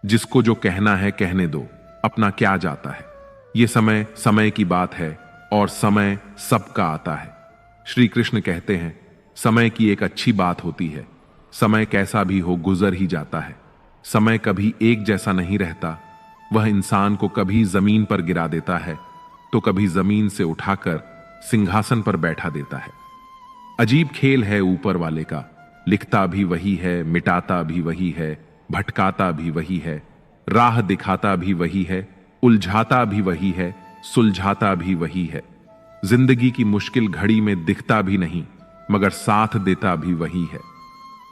जिसको जो कहना है कहने दो, अपना क्या जाता है। ये समय समय की बात है और समय सबका आता है। श्री कृष्ण कहते हैं समय की एक अच्छी बात होती है, समय कैसा भी हो गुजर ही जाता है। समय कभी एक जैसा नहीं रहता। वह इंसान को कभी जमीन पर गिरा देता है तो कभी जमीन से उठाकर सिंहासन पर बैठा देता है। अजीब खेल है ऊपर वाले का, लिखता भी वही है, मिटाता भी वही है, भटकाता भी वही है, राह दिखाता भी वही है, उलझाता भी वही है, सुलझाता भी वही है। जिंदगी की मुश्किल घड़ी में दिखता भी नहीं मगर साथ देता भी वही है।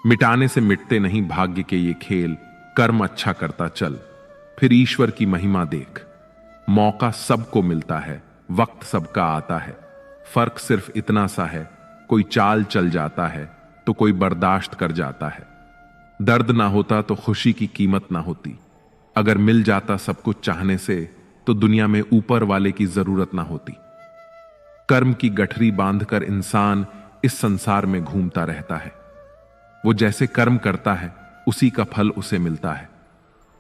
मिटाने से मिटते नहीं भाग्य के ये खेल, कर्म अच्छा करता चल फिर ईश्वर की महिमा देख। मौका सबको मिलता है, वक्त सबका आता है, फर्क सिर्फ इतना सा है, कोई चाल चल जाता है तो कोई बर्दाश्त कर जाता है। दर्द ना होता तो खुशी की कीमत ना होती। अगर मिल जाता सब कुछ चाहने से तो दुनिया में ऊपर वाले की जरूरत ना होती। कर्म की गठरी बांधकर इंसान इस संसार में घूमता रहता है। वो जैसे कर्म करता है उसी का फल उसे मिलता है।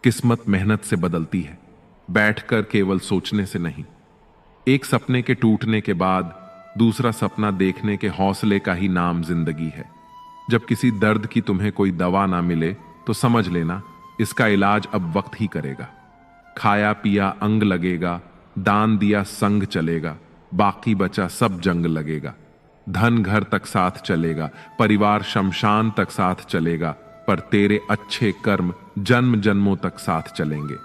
किस्मत मेहनत से बदलती है, बैठकर केवल सोचने से नहीं। एक सपने के टूटने के बाद दूसरा सपना देखने के हौसले का ही नाम जिंदगी है। जब किसी दर्द की तुम्हें कोई दवा ना मिले तो समझ लेना इसका इलाज अब वक्त ही करेगा। खाया पिया अंग लगेगा, दान दिया संग चलेगा, बाकी बचा सब जंग लगेगा। धन घर तक साथ चलेगा, परिवार शमशान तक साथ चलेगा, पर तेरे अच्छे कर्म जन्म जन्मों तक साथ चलेंगे।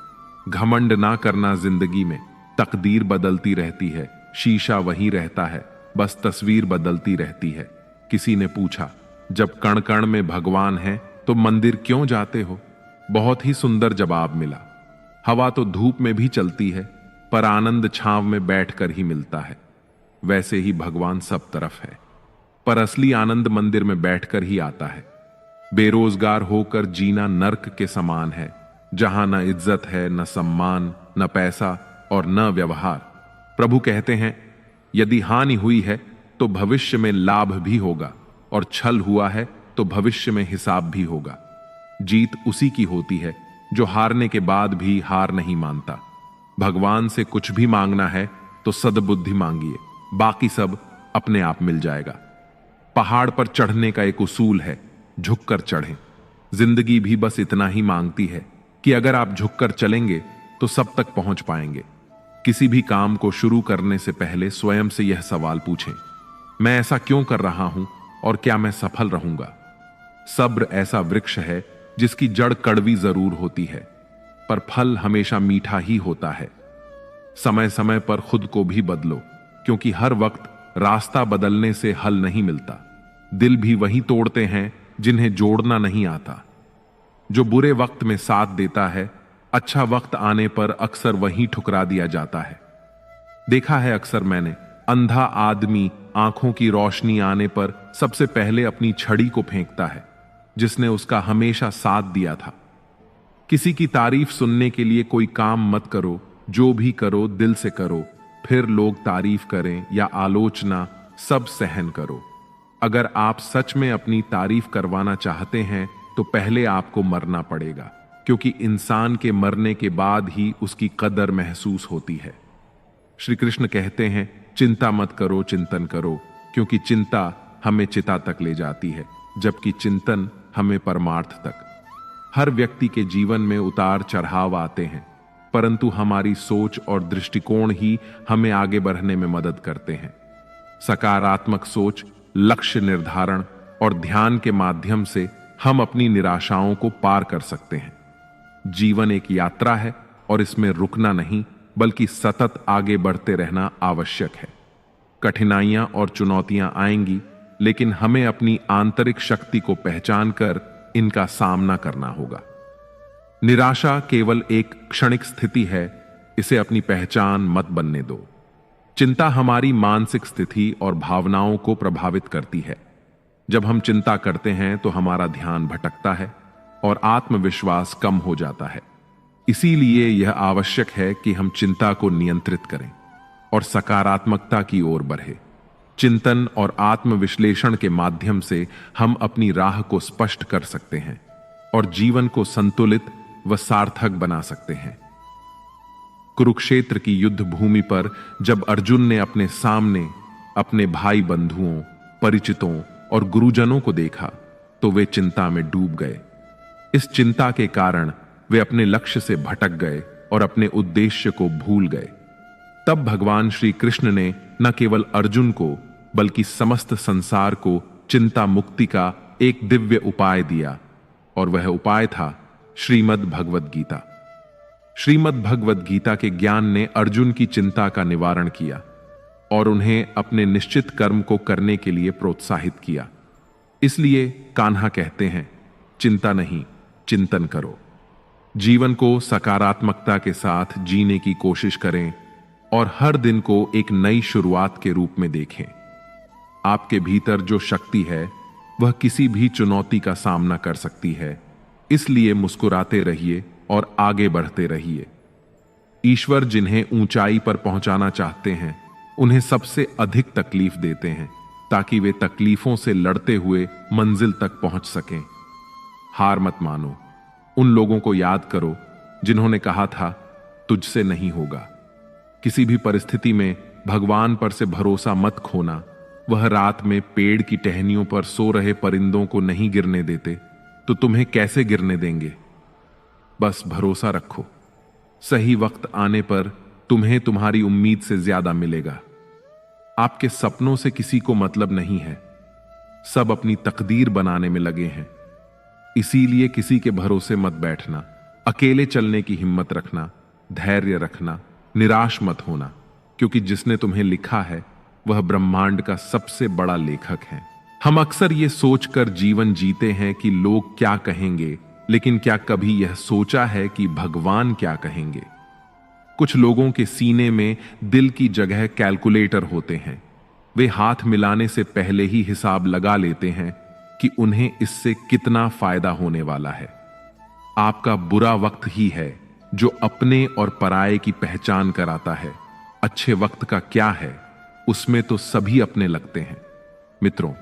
घमंड ना करना जिंदगी में, तकदीर बदलती रहती है, शीशा वही रहता है, बस तस्वीर बदलती रहती है। किसी ने पूछा जब कण कण में भगवान है तो मंदिर क्यों जाते हो? बहुत ही सुंदर जवाब मिला। हवा तो धूप में भी चलती है पर आनंद छांव में बैठकर ही मिलता है। वैसे ही भगवान सब तरफ है पर असली आनंद मंदिर में बैठकर ही आता है। बेरोजगार होकर जीना नर्क के समान है, जहां न इज्जत है, न सम्मान, न पैसा और न व्यवहार। प्रभु कहते हैं यदि हानि हुई है तो भविष्य में लाभ भी होगा और छल हुआ है तो भविष्य में हिसाब भी होगा। जीत उसी की होती है जो हारने के बाद भी हार नहीं मानता। भगवान से कुछ भी मांगना है तो सद्बुद्धि मांगिए, बाकी सब अपने आप मिल जाएगा। पहाड़ पर चढ़ने का एक उसूल है, झुककर चढ़ें। जिंदगी भी बस इतना ही मांगती है कि अगर आप झुककर चलेंगे तो सब तक पहुंच पाएंगे। किसी भी काम को शुरू करने से पहले स्वयं से यह सवाल पूछें, मैं ऐसा क्यों कर रहा हूं और क्या मैं सफल रहूंगा? सब्र ऐसा वृक्ष है जिसकी जड़ कड़वी जरूर होती है पर फल हमेशा मीठा ही होता है। समय समय पर खुद को भी बदलो, क्योंकि हर वक्त रास्ता बदलने से हल नहीं मिलता। दिल भी वही तोड़ते हैं जिन्हें जोड़ना नहीं आता। जो बुरे वक्त में साथ देता है, अच्छा वक्त आने पर अक्सर वहीं ठुकरा दिया जाता है। देखा है अक्सर मैंने, अंधा आदमी आंखों की रोशनी आने पर सबसे पहले अपनी छड़ी को फेंकता है जिसने उसका हमेशा साथ दिया था। किसी की तारीफ सुनने के लिए कोई काम मत करो, जो भी करो दिल से करो, फिर लोग तारीफ करें या आलोचना सब सहन करो। अगर आप सच में अपनी तारीफ करवाना चाहते हैं तो पहले आपको मरना पड़ेगा, क्योंकि इंसान के मरने के बाद ही उसकी कदर महसूस होती है। श्री कृष्ण कहते हैं चिंता मत करो, चिंतन करो, क्योंकि चिंता हमें चिता तक ले जाती है जबकि चिंतन हमें परमार्थ तक। हर व्यक्ति के जीवन में उतार चढ़ाव आते हैं, परंतु हमारी सोच और दृष्टिकोण ही हमें आगे बढ़ने में मदद करते हैं। सकारात्मक सोच, लक्ष्य निर्धारण और ध्यान के माध्यम से हम अपनी निराशाओं को पार कर सकते हैं। जीवन एक यात्रा है और इसमें रुकना नहीं बल्कि सतत आगे बढ़ते रहना आवश्यक है। कठिनाइयां और चुनौतियां आएंगी, लेकिन हमें अपनी आंतरिक शक्ति को पहचान कर इनका सामना करना होगा। निराशा केवल एक क्षणिक स्थिति है, इसे अपनी पहचान मत बनने दो। चिंता हमारी मानसिक स्थिति और भावनाओं को प्रभावित करती है। जब हम चिंता करते हैं तो हमारा ध्यान भटकता है और आत्मविश्वास कम हो जाता है। इसीलिए यह आवश्यक है कि हम चिंता को नियंत्रित करें और सकारात्मकता की ओर बढ़े। चिंतन और आत्मविश्लेषण के माध्यम से हम अपनी राह को स्पष्ट कर सकते हैं और जीवन को संतुलित व सार्थक बना सकते हैं। कुरुक्षेत्र की युद्ध भूमि पर जब अर्जुन ने अपने सामने अपने भाई बंधुओं, परिचितों और गुरुजनों को देखा तो वे चिंता में डूब गए। इस चिंता के कारण वे अपने लक्ष्य से भटक गए और अपने उद्देश्य को भूल गए। तब भगवान श्री कृष्ण ने न केवल अर्जुन को बल्कि समस्त संसार को चिंता मुक्ति का एक दिव्य उपाय दिया, और वह उपाय था श्रीमद् भगवद गीता। श्रीमद् भगवद गीता के ज्ञान ने अर्जुन की चिंता का निवारण किया और उन्हें अपने निश्चित कर्म को करने के लिए प्रोत्साहित किया। इसलिए कान्हा कहते हैं, चिंता नहीं, चिंतन करो। जीवन को सकारात्मकता के साथ जीने की कोशिश करें और हर दिन को एक नई शुरुआत के रूप में देखें। आपके भीतर जो शक्ति है वह किसी भी चुनौती का सामना कर सकती है, इसलिए मुस्कुराते रहिए और आगे बढ़ते रहिए। ईश्वर जिन्हें ऊंचाई पर पहुंचाना चाहते हैं उन्हें सबसे अधिक तकलीफ देते हैं ताकि वे तकलीफों से लड़ते हुए मंजिल तक पहुंच सकें। हार मत मानो। उन लोगों को याद करो जिन्होंने कहा था तुझसे नहीं होगा। किसी भी परिस्थिति में भगवान पर से भरोसा मत खोना। वह रात में पेड़ की टहनियों पर सो रहे परिंदों को नहीं गिरने देते तो तुम्हें कैसे गिरने देंगे। बस भरोसा रखो, सही वक्त आने पर तुम्हें तुम्हारी उम्मीद से ज्यादा मिलेगा। आपके सपनों से किसी को मतलब नहीं है, सब अपनी तकदीर बनाने में लगे हैं। इसीलिए किसी के भरोसे मत बैठना, अकेले चलने की हिम्मत रखना, धैर्य रखना, निराश मत होना, क्योंकि जिसने तुम्हें लिखा है वह ब्रह्मांड का सबसे बड़ा लेखक है। हम अक्सर ये सोचकर जीवन जीते हैं कि लोग क्या कहेंगे, लेकिन क्या कभी यह सोचा है कि भगवान क्या कहेंगे। कुछ लोगों के सीने में दिल की जगह कैलकुलेटर होते हैं। वे हाथ मिलाने से पहले ही हिसाब लगा लेते हैं कि उन्हें इससे कितना फायदा होने वाला है। आपका बुरा वक्त ही है जो अपने और पराये की पहचान कराता है। अच्छे वक्त का क्या है, उसमें तो सभी अपने लगते हैं। मित्रों,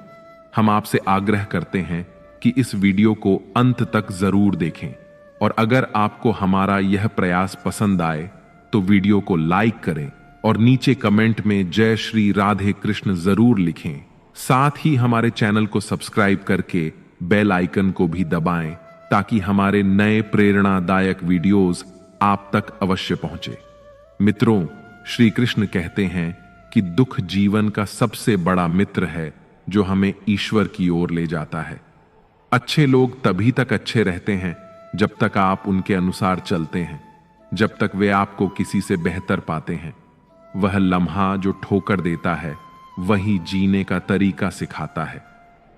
हम आपसे आग्रह करते हैं कि इस वीडियो को अंत तक जरूर देखें, और अगर आपको हमारा यह प्रयास पसंद आए तो वीडियो को लाइक करें और नीचे कमेंट में जय श्री राधे कृष्ण जरूर लिखें। साथ ही हमारे चैनल को सब्सक्राइब करके बेल आइकन को भी दबाएं ताकि हमारे नए प्रेरणादायक वीडियोस आप तक अवश्य पहुंचे। मित्रों, श्री कृष्ण कहते हैं कि दुख जीवन का सबसे बड़ा मित्र है जो हमें ईश्वर की ओर ले जाता है। अच्छे लोग तभी तक अच्छे रहते हैं जब तक आप उनके अनुसार चलते हैं, जब तक वे आपको किसी से बेहतर पाते हैं। वह लम्हा जो ठोकर देता है वही जीने का तरीका सिखाता है।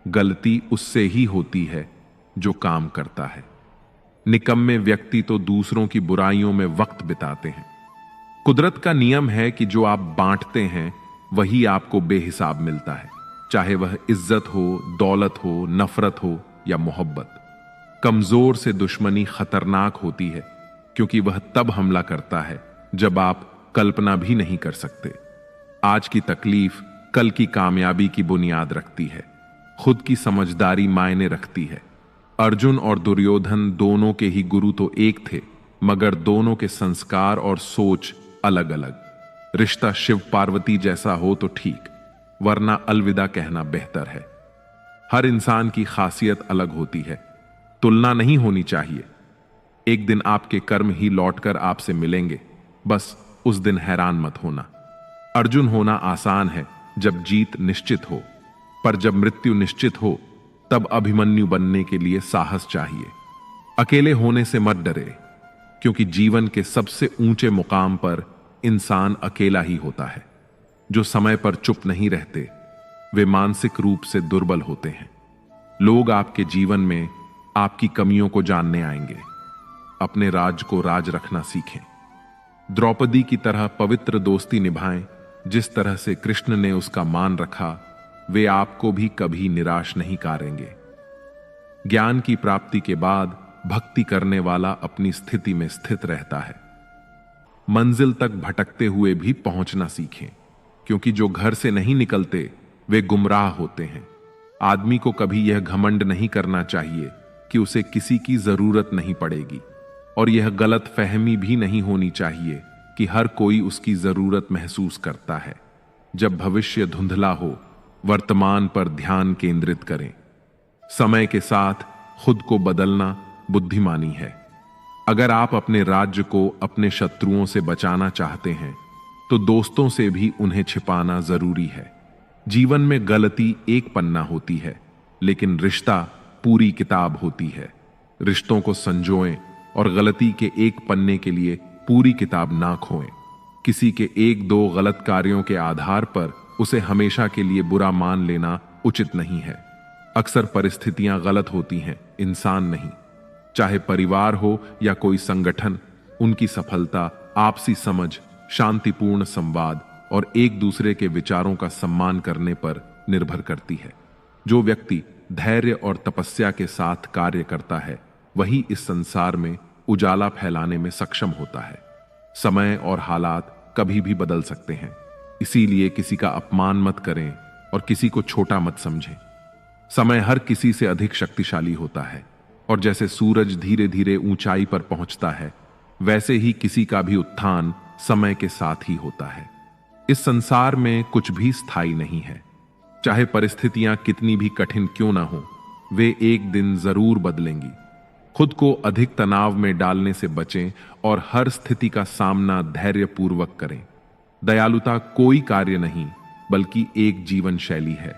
गलती उससे ही होती है जो काम करता है। निकम्मे व्यक्ति तो दूसरों की बुराइयों में वक्त बिताते हैं। कुदरत का नियम है कि जो आप बांटते हैं वही आपको बेहिसाब मिलता है, चाहे वह इज्जत हो, दौलत हो, नफरत हो या मोहब्बत। कमजोर से दुश्मनी खतरनाक होती है क्योंकि वह तब हमला करता है जब आप कल्पना भी नहीं कर सकते। आज की तकलीफ कल की कामयाबी की बुनियाद रखती है। खुद की समझदारी मायने रखती है। अर्जुन और दुर्योधन दोनों के ही गुरु तो एक थे, मगर दोनों के संस्कार और सोच अलग अलग। रिश्ता शिव पार्वती जैसा हो तो ठीक, वरना अलविदा कहना बेहतर है। हर इंसान की खासियत अलग होती है, तुलना नहीं होनी चाहिए। एक दिन आपके कर्म ही लौटकर आपसे मिलेंगे, बस उस दिन हैरान मत होना। अर्जुन होना आसान है जब जीत निश्चित हो, पर जब मृत्यु निश्चित हो तब अभिमन्यु बनने के लिए साहस चाहिए। अकेले होने से मत डरे, क्योंकि जीवन के सबसे ऊंचे मुकाम पर इंसान अकेला ही होता है। जो समय पर चुप नहीं रहते वे मानसिक रूप से दुर्बल होते हैं। लोग आपके जीवन में आपकी कमियों को जानने आएंगे। अपने राज को राज रखना सीखें। द्रौपदी की तरह पवित्र दोस्ती निभाएं। जिस तरह से कृष्ण ने उसका मान रखा, वे आपको भी कभी निराश नहीं करेंगे। ज्ञान की प्राप्ति के बाद भक्ति करने वाला अपनी स्थिति में स्थित रहता है। मंजिल तक भटकते हुए भी पहुंचना सीखें, क्योंकि जो घर से नहीं निकलते वे गुमराह होते हैं। आदमी को कभी यह घमंड नहीं करना चाहिए कि उसे किसी की जरूरत नहीं पड़ेगी। और यह गलत फहमी भी नहीं होनी चाहिए कि हर कोई उसकी जरूरत महसूस करता है। जब भविष्य धुंधला हो, वर्तमान पर ध्यान केंद्रित करें। समय के साथ खुद को बदलना बुद्धिमानी है। अगर आप अपने राज्य को अपने शत्रुओं से बचाना चाहते हैं तो दोस्तों से भी उन्हें छिपाना जरूरी है। जीवन में गलती एक पन्ना होती है, लेकिन रिश्ता पूरी किताब होती है। रिश्तों को संजोएं और गलती के एक पन्ने के लिए पूरी किताब ना खोएं। किसी के एक दो गलत कार्यों के आधार पर उसे हमेशा के लिए बुरा मान लेना उचित नहीं है। अक्सर परिस्थितियां गलत होती हैं, इंसान नहीं। चाहे परिवार हो या कोई संगठन, उनकी सफलता आपसी समझ, शांतिपूर्ण संवाद और एक दूसरे के विचारों का सम्मान करने पर निर्भर करती है। जो व्यक्ति धैर्य और तपस्या के साथ कार्य करता है वही इस संसार में उजाला फैलाने में सक्षम होता है। समय और हालात कभी भी बदल सकते हैं, इसीलिए किसी का अपमान मत करें और किसी को छोटा मत समझें। समय हर किसी से अधिक शक्तिशाली होता है और जैसे सूरज धीरे धीरे ऊंचाई पर पहुंचता है, वैसे ही किसी का भी उत्थान समय के साथ ही होता है। इस संसार में कुछ भी स्थायी नहीं है। चाहे परिस्थितियां कितनी भी कठिन क्यों ना हो, वे एक दिन जरूर बदलेंगी। खुद को अधिक तनाव में डालने से बचें और हर स्थिति का सामना धैर्यपूर्वक करें। दयालुता कोई कार्य नहीं, बल्कि एक जीवन शैली है।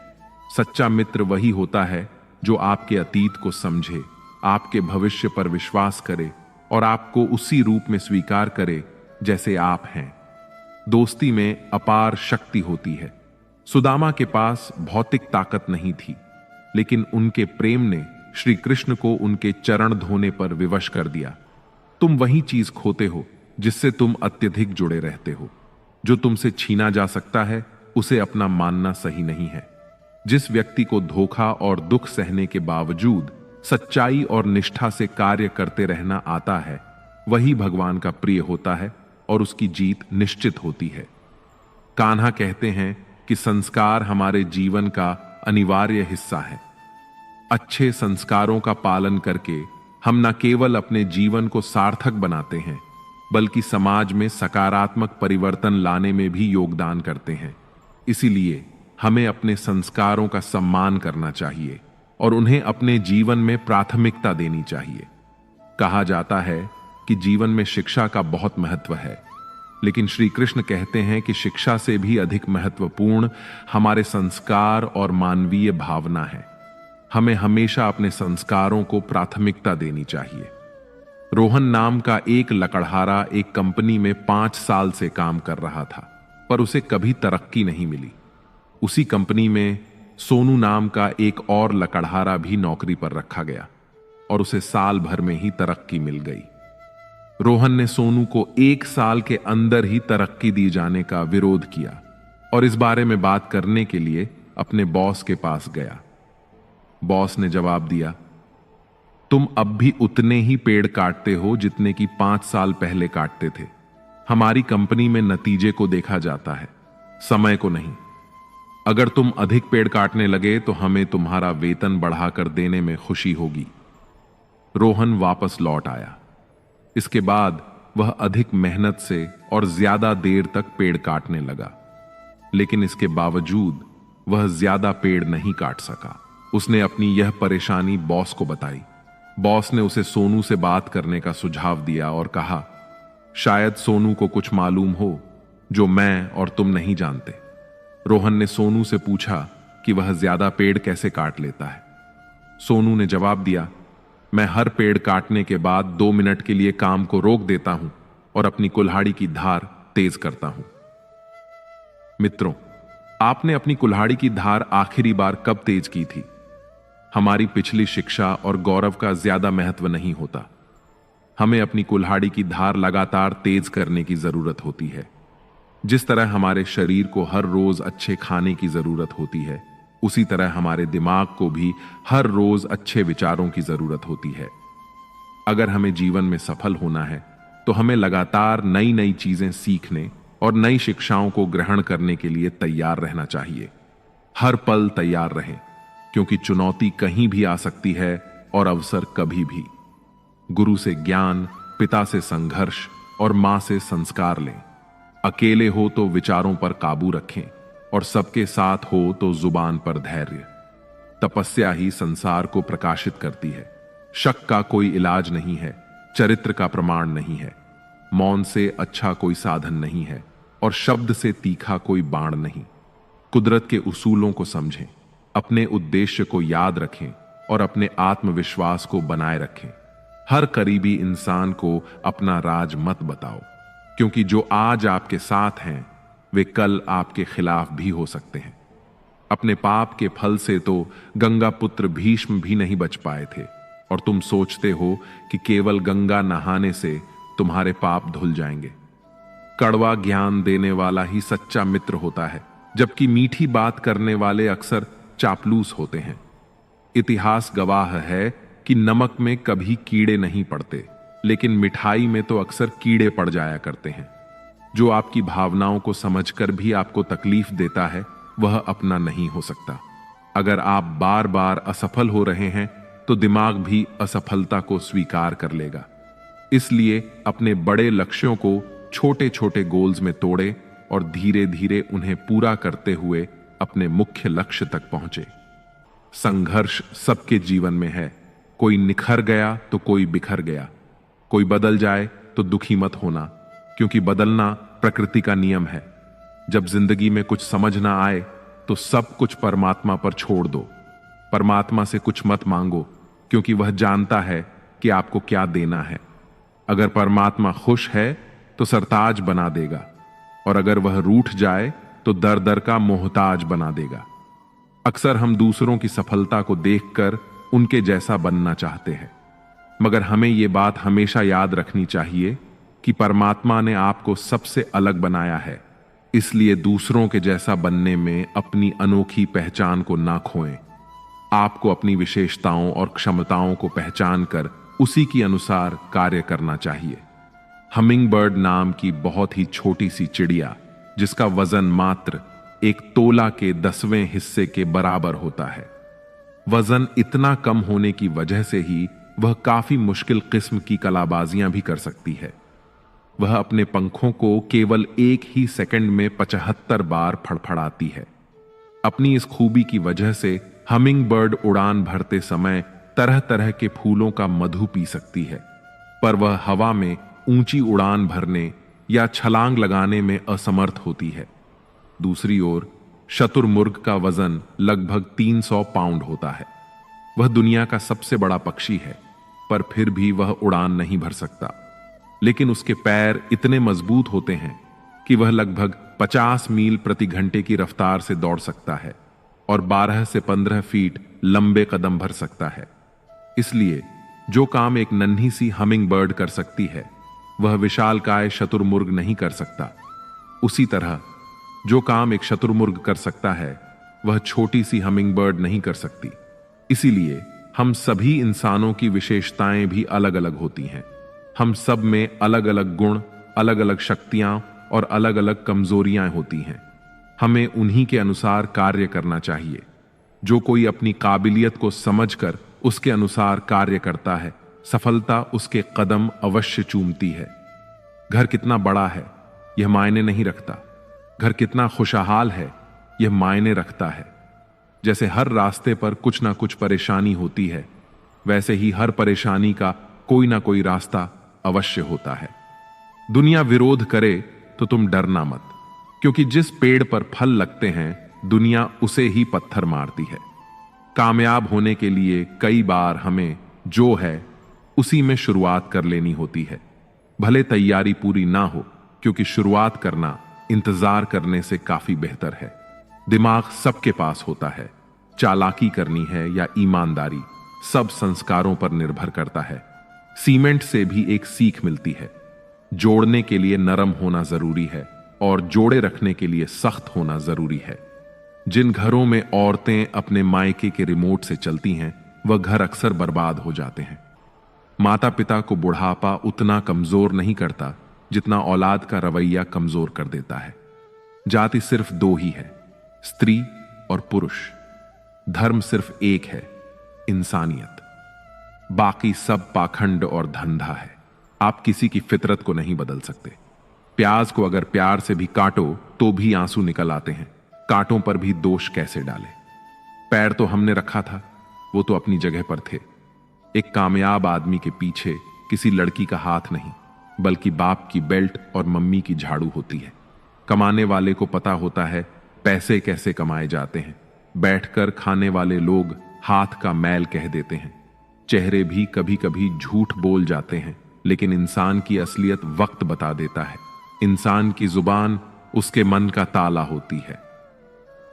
सच्चा मित्र वही होता है जो आपके अतीत को समझे, आपके भविष्य पर विश्वास करे और आपको उसी रूप में स्वीकार करे जैसे आप हैं। दोस्ती में अपार शक्ति होती है। सुदामा के पास भौतिक ताकत नहीं थी, लेकिन उनके प्रेम ने श्री कृष्ण को उनके चरण धोने पर विवश कर दिया। तुम वही चीज खोते हो जिससे तुम अत्यधिक जुड़े रहते हो। जो तुमसे छीना जा सकता है उसे अपना मानना सही नहीं है। जिस व्यक्ति को धोखा और दुख सहने के बावजूद सच्चाई और निष्ठा से कार्य करते रहना आता है, वही भगवान का प्रिय होता है और उसकी जीत निश्चित होती है। कान्हा कहते हैं कि संस्कार हमारे जीवन का अनिवार्य हिस्सा है। अच्छे संस्कारों का पालन करके हम न केवल अपने जीवन को सार्थक बनाते हैं, बल्कि समाज में सकारात्मक परिवर्तन लाने में भी योगदान करते हैं। इसीलिए हमें अपने संस्कारों का सम्मान करना चाहिए और उन्हें अपने जीवन में प्राथमिकता देनी चाहिए। कहा जाता है कि जीवन में शिक्षा का बहुत महत्व है, लेकिन श्री कृष्ण कहते हैं कि शिक्षा से भी अधिक महत्वपूर्ण हमारे संस्कार और मानवीय भावना है। हमें हमेशा अपने संस्कारों को प्राथमिकता देनी चाहिए। रोहन नाम का एक लकड़हारा एक कंपनी में 5 साल से काम कर रहा था, पर उसे कभी तरक्की नहीं मिली। उसी कंपनी में सोनू नाम का एक और लकड़हारा भी नौकरी पर रखा गया और उसे साल भर में ही तरक्की मिल गई। रोहन ने सोनू को 1 साल के अंदर ही तरक्की दी जाने का विरोध किया और इस बारे में बात करने के लिए अपने बॉस के पास गया। बॉस ने जवाब दिया, तुम अब भी उतने ही पेड़ काटते हो जितने कि 5 साल पहले काटते थे। हमारी कंपनी में नतीजे को देखा जाता है, समय को नहीं। अगर तुम अधिक पेड़ काटने लगे तो हमें तुम्हारा वेतन बढ़ाकर देने में खुशी होगी। रोहन वापस लौट आया। इसके बाद वह अधिक मेहनत से और ज्यादा देर तक पेड़ काटने लगा, लेकिन इसके बावजूद वह ज्यादा पेड़ नहीं काट सका। उसने अपनी यह परेशानी बॉस को बताई। बॉस ने उसे सोनू से बात करने का सुझाव दिया और कहा, शायद सोनू को कुछ मालूम हो जो मैं और तुम नहीं जानते। रोहन ने सोनू से पूछा कि वह ज्यादा पेड़ कैसे काट लेता है। सोनू ने जवाब दिया, मैं हर पेड़ काटने के बाद 2 मिनट के लिए काम को रोक देता हूं और अपनी कुल्हाड़ी की धार तेज करता हूं। मित्रों, आपने अपनी कुल्हाड़ी की धार आखिरी बार कब तेज की थी? हमारी पिछली शिक्षा और गौरव का ज्यादा महत्व नहीं होता। हमें अपनी कुल्हाड़ी की धार लगातार तेज करने की जरूरत होती है। जिस तरह हमारे शरीर को हर रोज अच्छे खाने की जरूरत होती है, उसी तरह हमारे दिमाग को भी हर रोज अच्छे विचारों की जरूरत होती है। अगर हमें जीवन में सफल होना है तो हमें लगातार नई नई चीजें सीखने और नई शिक्षाओं को ग्रहण करने के लिए तैयार रहना चाहिए। हर पल तैयार रहें, क्योंकि चुनौती कहीं भी आ सकती है और अवसर कभी भी। गुरु से ज्ञान, पिता से संघर्ष और मां से संस्कार लें। अकेले हो तो विचारों पर काबू रखें और सबके साथ हो तो जुबान पर धैर्य। तपस्या ही संसार को प्रकाशित करती है। शक का कोई इलाज नहीं है, चरित्र का प्रमाण नहीं है। मौन से अच्छा कोई साधन नहीं है और शब्द से तीखा कोई बाण नहीं। कुदरत के उसूलों को समझें, अपने उद्देश्य को याद रखें और अपने आत्मविश्वास को बनाए रखें। हर करीबी इंसान को अपना राज मत बताओ, क्योंकि जो आज आपके साथ हैं वे कल आपके खिलाफ भी हो सकते हैं। अपने पाप के फल से तो गंगा पुत्र भीष्म भी नहीं बच पाए थे, और तुम सोचते हो कि केवल गंगा नहाने से तुम्हारे पाप धुल जाएंगे। कड़वा ज्ञान देने वाला ही सच्चा मित्र होता है, जबकि मीठी बात करने वाले अक्सर चापलूस होते हैं। इतिहास गवाह है कि नमक में कभी कीड़े नहीं पड़ते, लेकिन मिठाई में तो अक्सर कीड़े पड़ जाया करते हैं। जो आपकी भावनाओं को समझकर भी आपको तकलीफ देता है वह अपना नहीं हो सकता। अगर आप बार बार असफल हो रहे हैं तो दिमाग भी असफलता को स्वीकार कर लेगा। इसलिए अपने बड़े लक्ष्यों को छोटे छोटे गोल्स में तोड़े और धीरे धीरे उन्हें पूरा करते हुए अपने मुख्य लक्ष्य तक पहुंचे। संघर्ष सबके जीवन में है। कोई निखर गया तो कोई बिखर गया। कोई बदल जाए तो दुखी मत होना, क्योंकि बदलना प्रकृति का नियम है। जब जिंदगी में कुछ समझ ना आए तो सब कुछ परमात्मा पर छोड़ दो। परमात्मा से कुछ मत मांगो, क्योंकि वह जानता है कि आपको क्या देना है। अगर परमात्मा खुश है तो सरताज बना देगा, और अगर वह रूठ जाए तो दर दर का मोहताज बना देगा। अक्सर हम दूसरों की सफलता को देखकर उनके जैसा बनना चाहते हैं, मगर हमें यह बात हमेशा याद रखनी चाहिए कि परमात्मा ने आपको सबसे अलग बनाया है। इसलिए दूसरों के जैसा बनने में अपनी अनोखी पहचान को ना खोएं। आपको अपनी विशेषताओं और क्षमताओं को पहचान कर उसी के अनुसार कार्य करना चाहिए। हमिंग बर्ड नाम की बहुत ही छोटी सी चिड़िया, जिसका वजन मात्र एक तोला के 10वें हिस्से के बराबर होता है। वजन इतना कम होने की वजह से ही वह काफी मुश्किल किस्म की कलाबाजियां भी कर सकती है। वह अपने पंखों को केवल एक ही सेकंड में 75 बार फड़फड़ाती है। अपनी इस खूबी की वजह से हमिंग बर्ड उड़ान भरते समय तरह तरह के फूलों का मधु पी सकती है, पर वह हवा में ऊंची उड़ान भरने या छलांग लगाने में असमर्थ होती है। दूसरी ओर शतुरमुर्ग का वजन लगभग 300 पाउंड होता है। वह दुनिया का सबसे बड़ा पक्षी है, पर फिर भी वह उड़ान नहीं भर सकता। लेकिन उसके पैर इतने मजबूत होते हैं कि वह लगभग 50 मील प्रति घंटे की रफ्तार से दौड़ सकता है और 12 से 15 फीट लंबे कदम भर सकता है। इसलिए जो काम एक नन्ही सी हमिंग बर्ड कर सकती है, वह विशालकाय शतुरमुर्ग नहीं कर सकता। उसी तरह जो काम एक शतुरमुर्ग कर सकता है, वह छोटी सी हमिंग बर्ड नहीं कर सकती। इसीलिए हम सभी इंसानों की विशेषताएं भी अलग अलग होती हैं। हम सब में अलग अलग गुण, अलग अलग शक्तियां और अलग अलग कमजोरियां होती हैं। हमें उन्हीं के अनुसार कार्य करना चाहिए। जो कोई अपनी काबिलियत को समझकर उसके अनुसार कार्य करता है, सफलता उसके कदम अवश्य चूमती है। घर कितना बड़ा है यह मायने नहीं रखता, घर कितना खुशहाल है यह मायने रखता है। जैसे हर रास्ते पर कुछ ना कुछ परेशानी होती है, वैसे ही हर परेशानी का कोई ना कोई रास्ता अवश्य होता है। दुनिया विरोध करे तो तुम डरना मत, क्योंकि जिस पेड़ पर फल लगते हैं दुनिया उसे ही पत्थर मारती है। कामयाब होने के लिए कई बार हमें जो है उसी में शुरुआत कर लेनी होती है, भले तैयारी पूरी ना हो, क्योंकि शुरुआत करना इंतजार करने से काफी बेहतर है। दिमाग सबके पास होता है, चालाकी करनी है या ईमानदारी सब संस्कारों पर निर्भर करता है। सीमेंट से भी एक सीख मिलती है, जोड़ने के लिए नरम होना जरूरी है और जोड़े रखने के लिए सख्त होना जरूरी है। जिन घरों में औरतें अपने मायके के रिमोट से चलती हैं, वह घर अक्सर बर्बाद हो जाते हैं। माता पिता को बुढ़ापा उतना कमजोर नहीं करता जितना औलाद का रवैया कमजोर कर देता है। जाति सिर्फ दो ही है, स्त्री और पुरुष। धर्म सिर्फ एक है, इंसानियत। बाकी सब पाखंड और धंधा है। आप किसी की फितरत को नहीं बदल सकते। प्याज को अगर प्यार से भी काटो तो भी आंसू निकल आते हैं, कांटों पर भी दोष कैसे डाले। पैर तो हमने रखा था, वो तो अपनी जगह पर थे। एक कामयाब आदमी के पीछे किसी लड़की का हाथ नहीं, बल्कि बाप की बेल्ट और मम्मी की झाड़ू होती है। कमाने वाले को पता होता है पैसे कैसे कमाए जाते हैं। बैठकर खाने वाले लोग हाथ का मैल कह देते हैं। चेहरे भी कभी कभी झूठ बोल जाते हैं, लेकिन इंसान की असलियत वक्त बता देता है। इंसान की जुबान उसके मन का ताला होती है।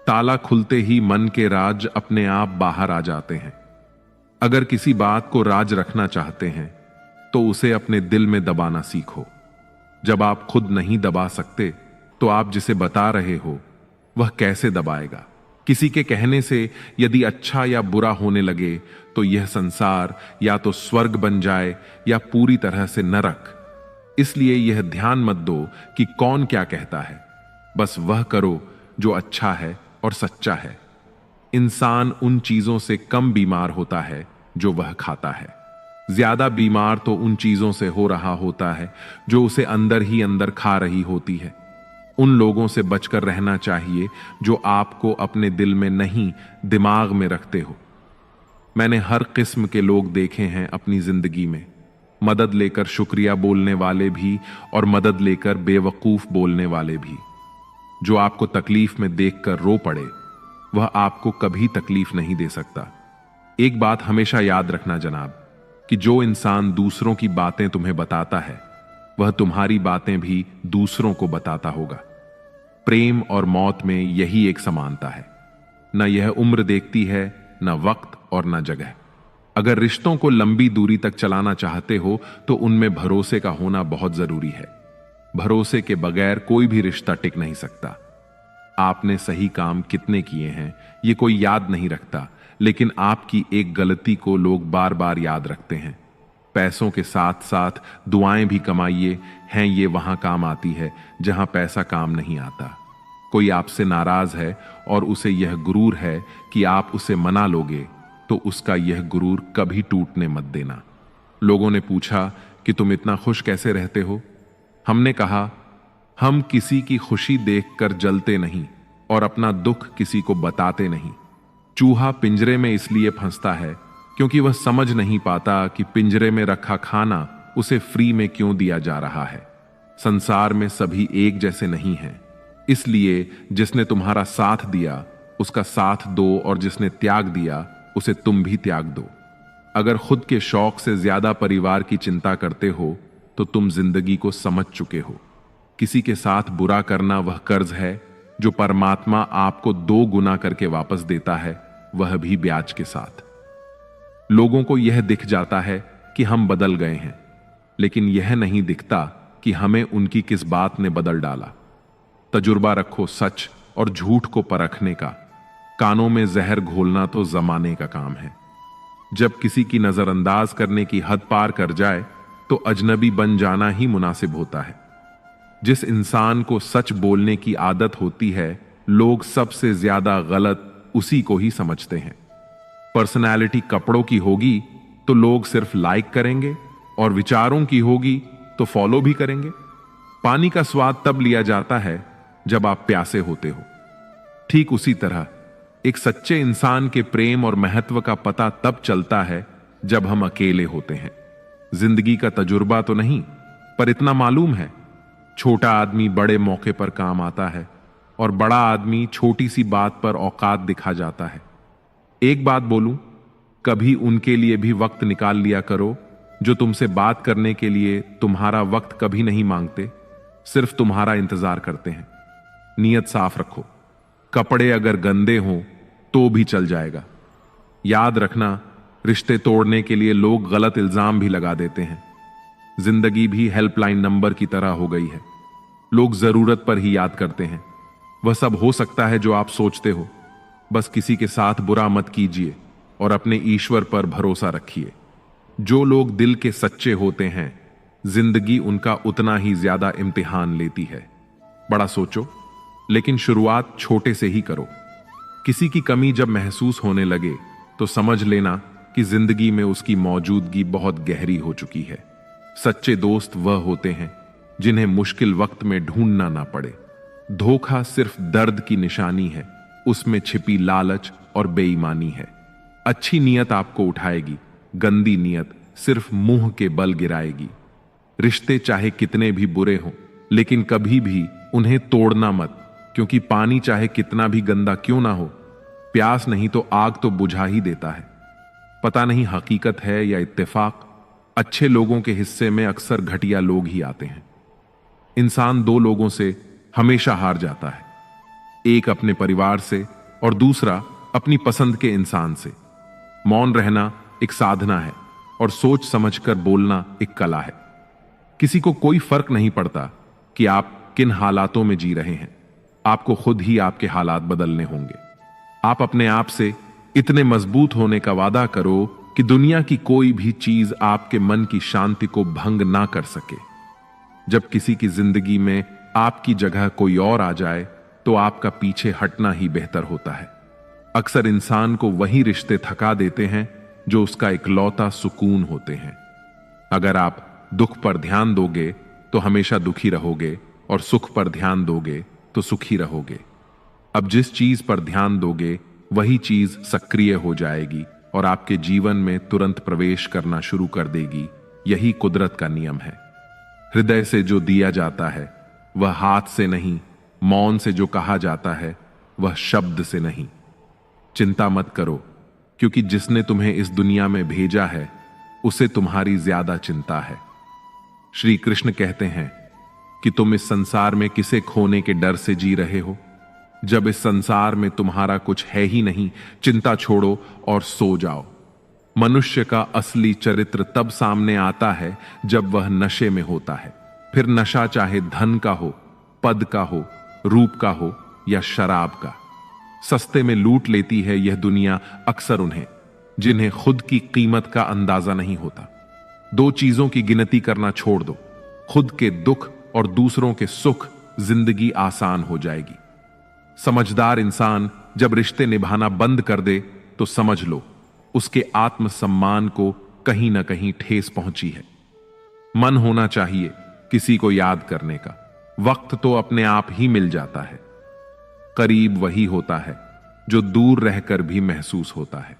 ताला खुलते ही मन के राज अपने आप बाहर आ जाते हैं। अगर किसी बात को राज रखना चाहते हैं तो उसे अपने दिल में दबाना सीखो। जब आप खुद नहीं दबा सकते तो आप जिसे बता रहे हो वह कैसे दबाएगा। किसी के कहने से यदि अच्छा या बुरा होने लगे तो यह संसार या तो स्वर्ग बन जाए या पूरी तरह से नरक। इसलिए यह ध्यान मत दो कि कौन क्या कहता है, बस वह करो जो अच्छा है और सच्चा है। इंसान उन चीजों से कम बीमार होता है जो वह खाता है। ज्यादा बीमार तो उन चीजों से हो रहा होता है जो उसे अंदर ही अंदर खा रही होती है। उन लोगों से बचकर रहना चाहिए जो आपको अपने दिल में नहीं, दिमाग में रखते हो। मैंने हर किस्म के लोग देखे हैं अपनी जिंदगी में। मदद लेकर शुक्रिया बोलने वाले भी और मदद लेकर बेवकूफ बोलने वाले भी। जो आपको तकलीफ में देखकर रो पड़े वह आपको कभी तकलीफ नहीं दे सकता। एक बात हमेशा याद रखना जनाब, कि जो इंसान दूसरों की बातें तुम्हें बताता है वह तुम्हारी बातें भी दूसरों को बताता होगा। प्रेम और मौत में यही एक समानता है। न यह उम्र देखती है, न वक्त और न जगह। अगर रिश्तों को लंबी दूरी तक चलाना चाहते हो तो उनमें भरोसे का होना बहुत जरूरी है। भरोसे के बगैर कोई भी रिश्ता टिक नहीं सकता। आपने सही काम कितने किए हैं ये कोई याद नहीं रखता, लेकिन आपकी एक गलती को लोग बार बार याद रखते हैं। पैसों के साथ साथ दुआएं भी कमाइए, हैं ये वहां काम आती है जहां पैसा काम नहीं आता। कोई आपसे नाराज है और उसे यह गुरूर है कि आप उसे मना लोगे तो उसका यह गुरूर कभी टूटने मत देना। लोगों ने पूछा कि तुम इतना खुश कैसे रहते हो। हमने कहा, हम किसी की खुशी देखकर जलते नहीं और अपना दुख किसी को बताते नहीं। चूहा पिंजरे में इसलिए फंसता है क्योंकि वह समझ नहीं पाता कि पिंजरे में रखा खाना उसे फ्री में क्यों दिया जा रहा है। संसार में सभी एक जैसे नहीं हैं, इसलिए जिसने तुम्हारा साथ दिया उसका साथ दो और जिसने त्याग दिया उसे तुम भी त्याग दो। अगर खुद के शौक से ज्यादा परिवार की चिंता करते हो तो तुम जिंदगी को समझ चुके हो। किसी के साथ बुरा करना वह कर्ज है जो परमात्मा आपको 2 गुना करके वापस देता है, वह भी ब्याज के साथ। लोगों को यह दिख जाता है कि हम बदल गए हैं, लेकिन यह नहीं दिखता कि हमें उनकी किस बात ने बदल डाला। तजुर्बा रखो सच और झूठ को परखने का। कानों में जहर घोलना तो जमाने का काम है। जब किसी की नजरअंदाज करने की हद पार कर जाए तो अजनबी बन जाना ही मुनासिब होता है। जिस इंसान को सच बोलने की आदत होती है, लोग सबसे ज्यादा गलत उसी को ही समझते हैं। पर्सनैलिटी कपड़ों की होगी तो लोग सिर्फ लाइक करेंगे और विचारों की होगी तो फॉलो भी करेंगे। पानी का स्वाद तब लिया जाता है जब आप प्यासे होते हो। ठीक उसी तरह एक सच्चे इंसान के प्रेम और महत्व का पता तब चलता है जब हम अकेले होते हैं। जिंदगी का तजुर्बा तो नहीं, पर इतना मालूम है, छोटा आदमी बड़े मौके पर काम आता है और बड़ा आदमी छोटी सी बात पर औकात दिखा जाता है। एक बात बोलूं, कभी उनके लिए भी वक्त निकाल लिया करो जो तुमसे बात करने के लिए तुम्हारा वक्त कभी नहीं मांगते, सिर्फ तुम्हारा इंतजार करते हैं। नीयत साफ रखो। कपड़े अगर गंदे हों तो भी चल जाएगा। याद रखना, रिश्ते तोड़ने के लिए लोग गलत इल्जाम भी लगा देते हैं। जिंदगी भी हेल्पलाइन नंबर की तरह हो गई है। लोग जरूरत पर ही याद करते हैं। वह सब हो सकता है जो आप सोचते हो। बस किसी के साथ बुरा मत कीजिए और अपने ईश्वर पर भरोसा रखिए। जो लोग दिल के सच्चे होते हैं, जिंदगी उनका उतना ही ज्यादा इम्तिहान लेती है। बड़ा सोचो, लेकिन शुरुआत छोटे से ही करो। किसी की कमी जब महसूस होने लगे तो समझ लेना कि जिंदगी में उसकी मौजूदगी बहुत गहरी हो चुकी है। सच्चे दोस्त वह होते हैं जिन्हें मुश्किल वक्त में ढूंढना ना पड़े। धोखा सिर्फ दर्द की निशानी है, उसमें छिपी लालच और बेईमानी है। अच्छी नीयत आपको उठाएगी, गंदी नीयत सिर्फ मुंह के बल गिराएगी। रिश्ते चाहे कितने भी बुरे हों, लेकिन कभी भी उन्हें तोड़ना मत, क्योंकि पानी चाहे कितना भी गंदा क्यों ना हो, प्यास नहीं तो आग तो बुझा ही देता है। पता नहीं हकीकत है या इत्तेफाक, अच्छे लोगों के हिस्से में अक्सर घटिया लोग ही आते हैं। इंसान दो लोगों से हमेशा हार जाता है, एक अपने परिवार से और दूसरा अपनी पसंद के इंसान से। मौन रहना एक साधना है और सोच समझकर बोलना एक कला है। किसी को कोई फर्क नहीं पड़ता कि आप किन हालातों में जी रहे हैं, आपको खुद ही आपके हालात बदलने होंगे। आप अपने आप से इतने मजबूत होने का वादा करो कि दुनिया की कोई भी चीज आपके मन की शांति को भंग ना कर सके। जब किसी की जिंदगी में आपकी जगह कोई और आ जाए तो आपका पीछे हटना ही बेहतर होता है। अक्सर इंसान को वही रिश्ते थका देते हैं जो उसका इकलौता सुकून होते हैं। अगर आप दुख पर ध्यान दोगे तो हमेशा दुखी रहोगे, और सुख पर ध्यान दोगे तो सुखी रहोगे। अब जिस चीज पर ध्यान दोगे वही चीज सक्रिय हो जाएगी और आपके जीवन में तुरंत प्रवेश करना शुरू कर देगी। यही कुदरत का नियम है। हृदय से जो दिया जाता है वह हाथ से नहीं, मौन से जो कहा जाता है वह शब्द से नहीं। चिंता मत करो, क्योंकि जिसने तुम्हें इस दुनिया में भेजा है उसे तुम्हारी ज्यादा चिंता है। श्री कृष्ण कहते हैं कि तुम इस संसार में किसे खोने के डर से जी रहे हो? जब इस संसार में तुम्हारा कुछ है ही नहीं, चिंता छोड़ो और सो जाओ। मनुष्य का असली चरित्र तब सामने आता है जब वह नशे में होता है। फिर नशा चाहे धन का हो, पद का हो, रूप का हो या शराब का। सस्ते में लूट लेती है यह दुनिया अक्सर उन्हें जिन्हें खुद की कीमत का अंदाजा नहीं होता। दो चीजों की गिनती करना छोड़ दो, खुद के दुख और दूसरों के सुख, जिंदगी आसान हो जाएगी। समझदार इंसान जब रिश्ते निभाना बंद कर दे तो समझ लो उसके आत्मसम्मान को कहीं ना कहीं ठेस पहुंची है। मन होना चाहिए किसी को याद करने का, वक्त तो अपने आप ही मिल जाता है। करीब वही होता है जो दूर रहकर भी महसूस होता है।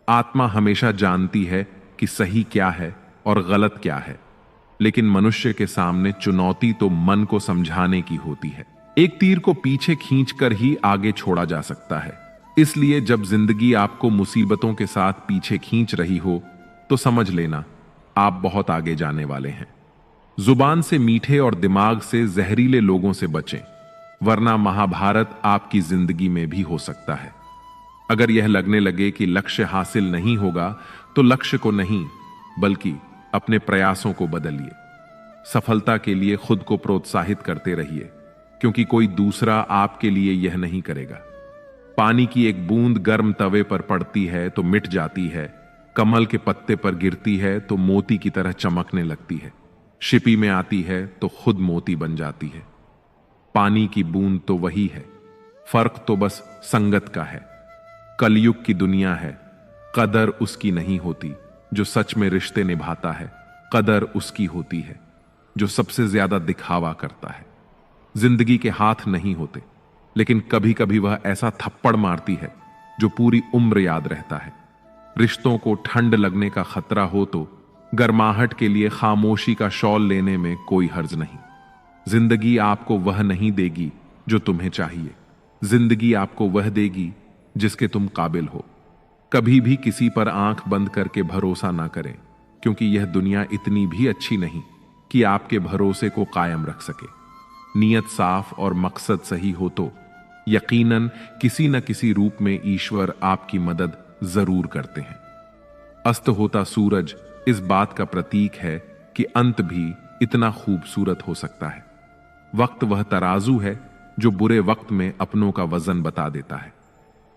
आत्मा हमेशा जानती है कि सही क्या है और गलत क्या है, लेकिन मनुष्य के सामने चुनौती तो मन को समझाने की होती है। एक तीर को पीछे खींचकर ही आगे छोड़ा जा सकता है। इसलिए जब जिंदगी आपको मुसीबतों के साथ पीछे खींच रही हो तो समझ लेना आप बहुत आगे जाने वाले हैं। जुबान से मीठे और दिमाग से जहरीले लोगों से बचें, वरना महाभारत आपकी जिंदगी में भी हो सकता है। अगर यह लगने लगे कि लक्ष्य हासिल नहीं होगा तो लक्ष्य को नहीं बल्कि अपने प्रयासों को बदलिए। सफलता के लिए खुद को प्रोत्साहित करते रहिए, क्योंकि कोई दूसरा आपके लिए यह नहीं करेगा। पानी की एक बूंद गर्म तवे पर पड़ती है तो मिट जाती है, कमल के पत्ते पर गिरती है तो मोती की तरह चमकने लगती है, शिपी में आती है तो खुद मोती बन जाती है। पानी की बूंद तो वही है, फर्क तो बस संगत का है। कलयुग की दुनिया है, कदर उसकी नहीं होती जो सच में रिश्ते निभाता है, कदर उसकी होती है जो सबसे ज्यादा दिखावा करता है। जिंदगी के हाथ नहीं होते, लेकिन कभी कभी वह ऐसा थप्पड़ मारती है जो पूरी उम्र याद रहता है। रिश्तों को ठंड लगने का खतरा हो तो गर्माहट के लिए खामोशी का शॉल लेने में कोई हर्ज नहीं। जिंदगी आपको वह नहीं देगी जो तुम्हें चाहिए, जिंदगी आपको वह देगी जिसके तुम काबिल हो। कभी भी किसी पर आंख बंद करके भरोसा ना करें, क्योंकि यह दुनिया इतनी भी अच्छी नहीं कि आपके भरोसे को कायम रख सके। नीयत साफ और मकसद सही हो तो यकीनन किसी न किसी रूप में ईश्वर आपकी मदद जरूर करते हैं। अस्त होता सूरज इस बात का प्रतीक है कि अंत भी इतना खूबसूरत हो सकता है। वक्त वह तराजू है जो बुरे वक्त में अपनों का वजन बता देता है।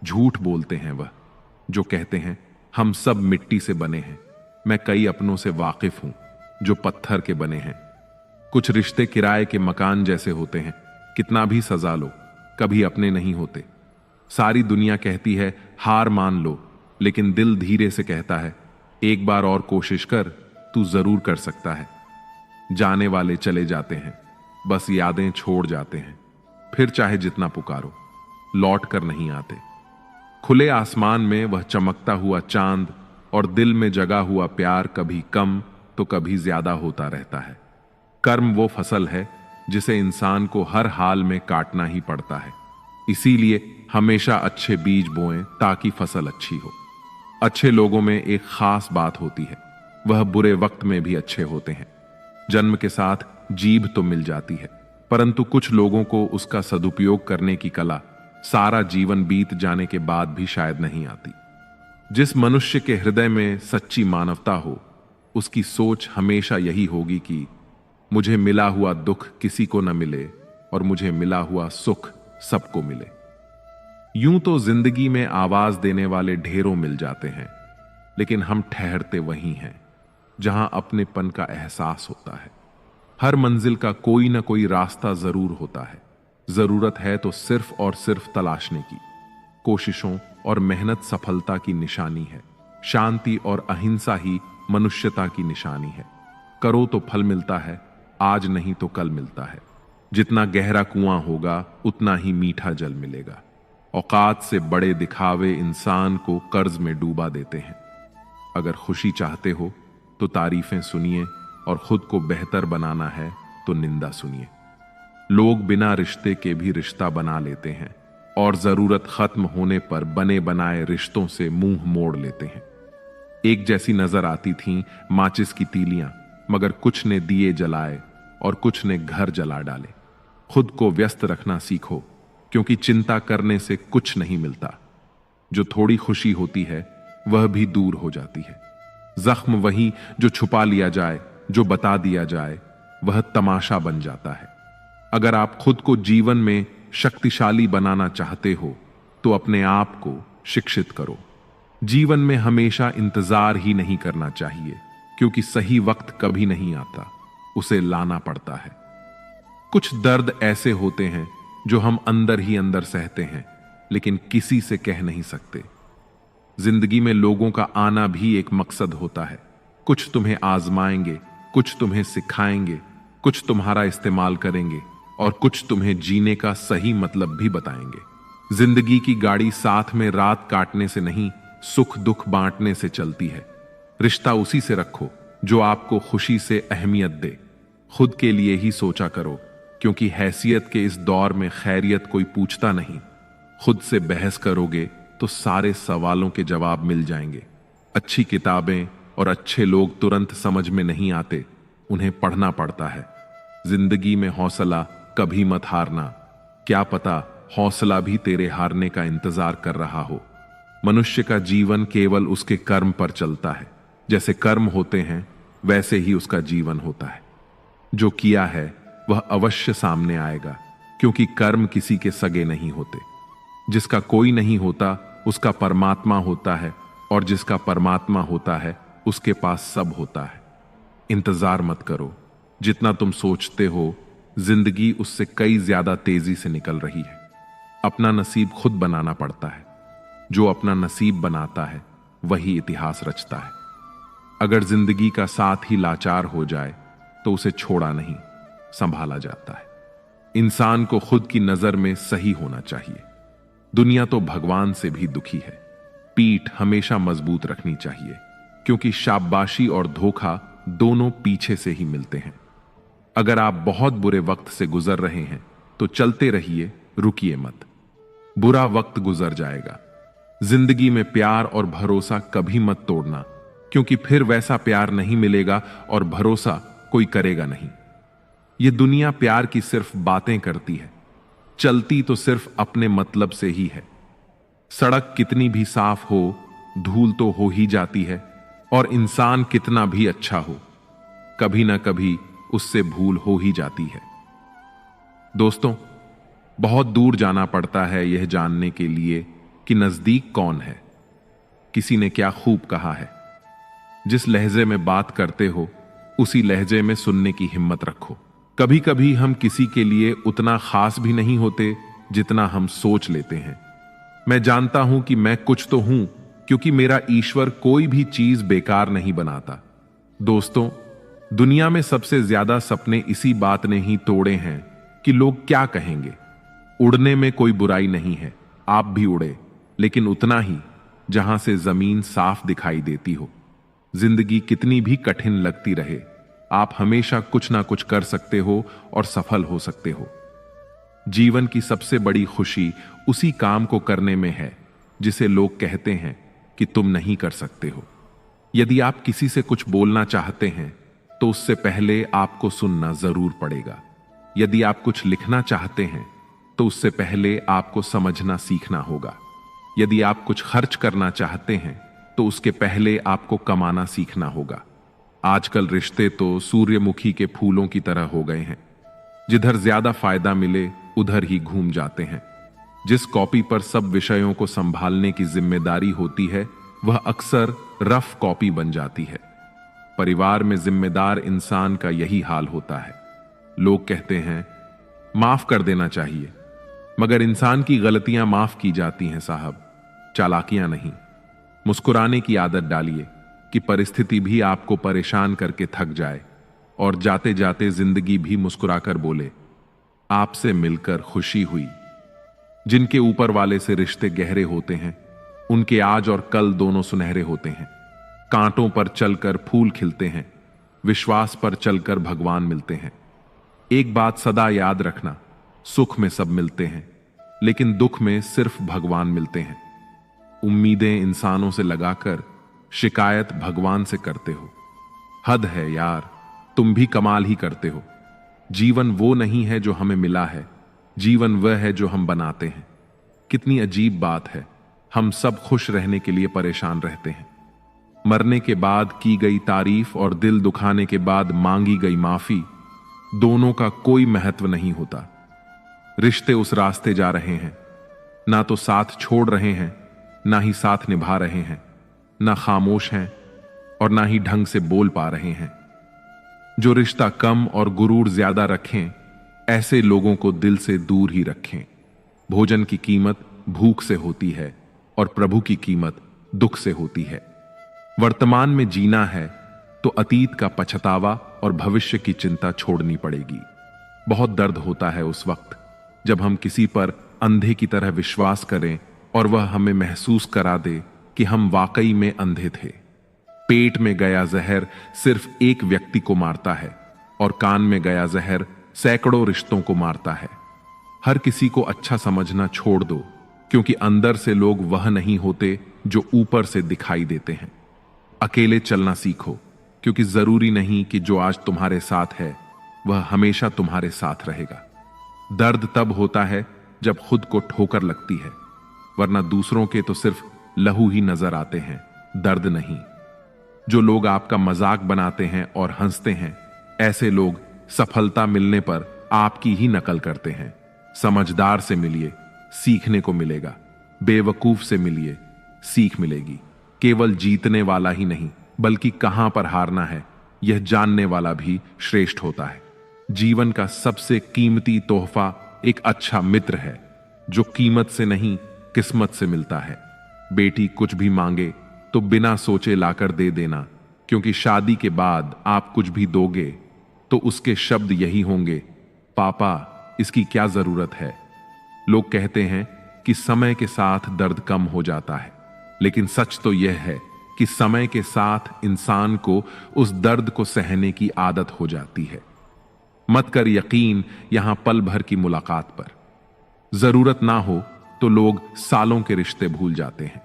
झूठ बोलते हैं वह जो कहते हैं हम सब मिट्टी से बने हैं। मैं कई अपनों से वाकिफ हूं जो पत्थर के बने हैं। कुछ रिश्ते किराए के मकान जैसे होते हैं, कितना भी सजा लो कभी अपने नहीं होते। सारी दुनिया कहती है हार मान लो, लेकिन दिल धीरे से कहता है एक बार और कोशिश कर, तू जरूर कर सकता है। जाने वाले चले जाते हैं, बस यादें छोड़ जाते हैं, फिर चाहे जितना पुकारो लौट कर नहीं आते। खुले आसमान में वह चमकता हुआ चांद और दिल में जगा हुआ प्यार कभी कम तो कभी ज्यादा होता रहता है। कर्म वो फसल है जिसे इंसान को हर हाल में काटना ही पड़ता है। इसीलिए हमेशा अच्छे बीज बोएं ताकि फसल अच्छी हो। अच्छे लोगों में एक खास बात होती है, वह बुरे वक्त में भी अच्छे होते हैं। जन्म के साथ जीभ तो मिल जाती है, परंतु कुछ लोगों को उसका सदुपयोग करने की कला सारा जीवन बीत जाने के बाद भी शायद नहीं आती। जिस मनुष्य के हृदय में सच्ची मानवता हो, उसकी सोच हमेशा यही होगी कि मुझे मिला हुआ दुख किसी को न मिले और मुझे मिला हुआ सुख सबको मिले। यूं तो जिंदगी में आवाज देने वाले ढेरों मिल जाते हैं, लेकिन हम ठहरते वहीं हैं जहां अपनेपन का एहसास होता है। हर मंजिल का कोई ना कोई रास्ता जरूर होता है। जरूरत है तो सिर्फ और सिर्फ तलाशने की। कोशिशों और मेहनत सफलता की निशानी है। शांति और अहिंसा ही मनुष्यता की निशानी है। करो तो फल मिलता है, आज नहीं तो कल मिलता है। जितना गहरा कुआं होगा उतना ही मीठा जल मिलेगा। औकात से बड़े दिखावे इंसान को कर्ज में डूबा देते हैं। अगर खुशी चाहते हो तो तारीफें सुनिए और खुद को बेहतर बनाना है तो निंदा सुनिए। लोग बिना रिश्ते के भी रिश्ता बना लेते हैं और जरूरत खत्म होने पर बने बनाए रिश्तों से मुंह मोड़ लेते हैं। एक जैसी नजर आती थीं माचिस की तीलियां, मगर कुछ ने दिए जलाए और कुछ ने घर जला डाले। खुद को व्यस्त रखना सीखो, क्योंकि चिंता करने से कुछ नहीं मिलता। जो थोड़ी खुशी होती है वह भी दूर हो जाती है। जख्म वही जो छुपा लिया जाए, जो बता दिया जाए, वह तमाशा बन जाता है। अगर आप खुद को जीवन में शक्तिशाली बनाना चाहते हो तो अपने आप को शिक्षित करो। जीवन में हमेशा इंतजार ही नहीं करना चाहिए, क्योंकि सही वक्त कभी नहीं आता, उसे लाना पड़ता है। कुछ दर्द ऐसे होते हैं जो हम अंदर ही अंदर सहते हैं, लेकिन किसी से कह नहीं सकते। जिंदगी में लोगों का आना भी एक मकसद होता है। कुछ तुम्हें आजमाएंगे, कुछ तुम्हें सिखाएंगे, कुछ तुम्हारा इस्तेमाल करेंगे और कुछ तुम्हें जीने का सही मतलब भी बताएंगे। जिंदगी की गाड़ी साथ में रात काटने से नहीं, सुख दुख बांटने से चलती है। रिश्ता उसी से रखो जो आपको खुशी से अहमियत दे। खुद के लिए ही सोचा करो, क्योंकि हैसियत के इस दौर में खैरियत कोई पूछता नहीं। खुद से बहस करोगे तो सारे सवालों के जवाब मिल जाएंगे। अच्छी किताबें और अच्छे लोग तुरंत समझ में नहीं आते, उन्हें पढ़ना पड़ता है। जिंदगी में हौसला कभी मत हारना, क्या पता हौसला भी तेरे हारने का इंतजार कर रहा हो। मनुष्य का जीवन केवल उसके कर्म पर चलता है। जैसे कर्म होते हैं वैसे ही उसका जीवन होता है। जो किया है वह अवश्य सामने आएगा, क्योंकि कर्म किसी के सगे नहीं होते। जिसका कोई नहीं होता उसका परमात्मा होता है, और जिसका परमात्मा होता है उसके पास सब होता है। इंतजार मत करो, जितना तुम सोचते हो जिंदगी उससे कई ज्यादा तेजी से निकल रही है। अपना नसीब खुद बनाना पड़ता है। जो अपना नसीब बनाता है वही इतिहास रचता है। अगर जिंदगी का साथ ही लाचार हो जाए तो उसे छोड़ा नहीं, संभाला जाता है। इंसान को खुद की नजर में सही होना चाहिए। दुनिया तो भगवान से भी दुखी है। पीठ हमेशा मजबूत रखनी चाहिए, क्योंकि शाबाशी और धोखा दोनों पीछे से ही मिलते हैं। अगर आप बहुत बुरे वक्त से गुजर रहे हैं तो चलते रहिए, रुकिए मत। बुरा वक्त गुजर जाएगा। जिंदगी में प्यार और भरोसा कभी मत तोड़ना, क्योंकि फिर वैसा प्यार नहीं मिलेगा और भरोसा कोई करेगा नहीं। यह दुनिया प्यार की सिर्फ बातें करती है, चलती तो सिर्फ अपने मतलब से ही है। सड़क कितनी भी साफ हो, धूल तो हो ही जाती है, और इंसान कितना भी अच्छा हो, कभी ना कभी उससे भूल हो ही जाती है। दोस्तों, बहुत दूर जाना पड़ता है यह जानने के लिए कि नजदीक कौन है। किसी ने क्या खूब कहा है, जिस लहजे में बात करते हो उसी लहजे में सुनने की हिम्मत रखो। कभी कभी हम किसी के लिए उतना खास भी नहीं होते जितना हम सोच लेते हैं। मैं जानता हूं कि मैं कुछ तो हूं, क्योंकि मेरा ईश्वर कोई भी चीज बेकार नहीं बनाता। दोस्तों, दुनिया में सबसे ज्यादा सपने इसी बात ने ही तोड़े हैं कि लोग क्या कहेंगे। उड़ने में कोई बुराई नहीं है, आप भी उड़े, लेकिन उतना ही जहां से जमीन साफ दिखाई देती हो। जिंदगी कितनी भी कठिन लगती रहे, आप हमेशा कुछ ना कुछ कर सकते हो और सफल हो सकते हो। जीवन की सबसे बड़ी खुशी उसी काम को करने में है जिसे लोग कहते हैं कि तुम नहीं कर सकते हो। यदि आप किसी से कुछ बोलना चाहते हैं तो उससे पहले आपको सुनना जरूर पड़ेगा। यदि आप कुछ लिखना चाहते हैं तो उससे पहले आपको समझना सीखना होगा। यदि आप कुछ खर्च करना चाहते हैं तो उसके पहले आपको कमाना सीखना होगा। आजकल रिश्ते तो सूर्यमुखी के फूलों की तरह हो गए हैं, जिधर ज्यादा फायदा मिले उधर ही घूम जाते हैं। जिस कॉपी पर सब विषयों को संभालने की जिम्मेदारी होती है वह अक्सर रफ कॉपी बन जाती है। परिवार में जिम्मेदार इंसान का यही हाल होता है। लोग कहते हैं माफ कर देना चाहिए, मगर इंसान की गलतियां माफ की जाती हैं साहब, चालाकियां नहीं। मुस्कुराने की आदत डालिए कि परिस्थिति भी आपको परेशान करके थक जाए और जाते जाते जिंदगी भी मुस्कुराकर बोले आपसे मिलकर खुशी हुई। जिनके ऊपर वाले से रिश्ते गहरे होते हैं उनके आज और कल दोनों सुनहरे होते हैं। कांटों पर चलकर फूल खिलते हैं, विश्वास पर चलकर भगवान मिलते हैं। एक बात सदा याद रखना, सुख में सब मिलते हैं लेकिन दुख में सिर्फ भगवान मिलते हैं। उम्मीदें इंसानों से लगाकर शिकायत भगवान से करते हो। हद है यार, तुम भी कमाल ही करते हो। जीवन वो नहीं है जो हमें मिला है, जीवन वह है जो हम बनाते हैं। कितनी अजीब बात है, हम सब खुश रहने के लिए परेशान रहते हैं। मरने के बाद की गई तारीफ और दिल दुखाने के बाद मांगी गई माफी, दोनों का कोई महत्व नहीं होता। रिश्ते उस रास्ते जा रहे हैं, ना तो साथ छोड़ रहे हैं ना ही साथ निभा रहे हैं, ना खामोश हैं और ना ही ढंग से बोल पा रहे हैं। जो रिश्ता कम और गुरूर ज्यादा रखें ऐसे लोगों को दिल से दूर ही रखें। भोजन की कीमत भूख से होती है और प्रभु की कीमत दुख से होती है। वर्तमान में जीना है तो अतीत का पछतावा और भविष्य की चिंता छोड़नी पड़ेगी। बहुत दर्द होता है उस वक्त जब हम किसी पर अंधे की तरह विश्वास करें और वह हमें महसूस करा दे कि हम वाकई में अंधे थे। पेट में गया जहर सिर्फ एक व्यक्ति को मारता है और कान में गया जहर सैकड़ों रिश्तों को मारता है। हर किसी को अच्छा समझना छोड़ दो, क्योंकि अंदर से लोग वह नहीं होते जो ऊपर से दिखाई देते हैं। अकेले चलना सीखो, क्योंकि जरूरी नहीं कि जो आज तुम्हारे साथ है वह हमेशा तुम्हारे साथ रहेगा। दर्द तब होता है जब खुद को ठोकर लगती है, वरना दूसरों के तो सिर्फ लहू ही नजर आते हैं, दर्द नहीं। जो लोग आपका मजाक बनाते हैं और हंसते हैं, ऐसे लोग सफलता मिलने पर आपकी ही नकल करते हैं। समझदार से मिलिए, सीखने को मिलेगा। बेवकूफ से मिलिए, सीख मिलेगी। केवल जीतने वाला ही नहीं बल्कि कहां पर हारना है यह जानने वाला भी श्रेष्ठ होता है। जीवन का सबसे कीमती तोहफा एक अच्छा मित्र है, जो कीमत से नहीं किस्मत से मिलता है। बेटी कुछ भी मांगे तो बिना सोचे लाकर दे देना, क्योंकि शादी के बाद आप कुछ भी दोगे तो उसके शब्द यही होंगे, पापा इसकी क्या जरूरत है। लोग कहते हैं कि समय के साथ दर्द कम हो जाता है, लेकिन सच तो यह है कि समय के साथ इंसान को उस दर्द को सहने की आदत हो जाती है। मत कर यकीन यहां पल भर की मुलाकात पर। जरूरत ना हो तो लोग सालों के रिश्ते भूल जाते हैं।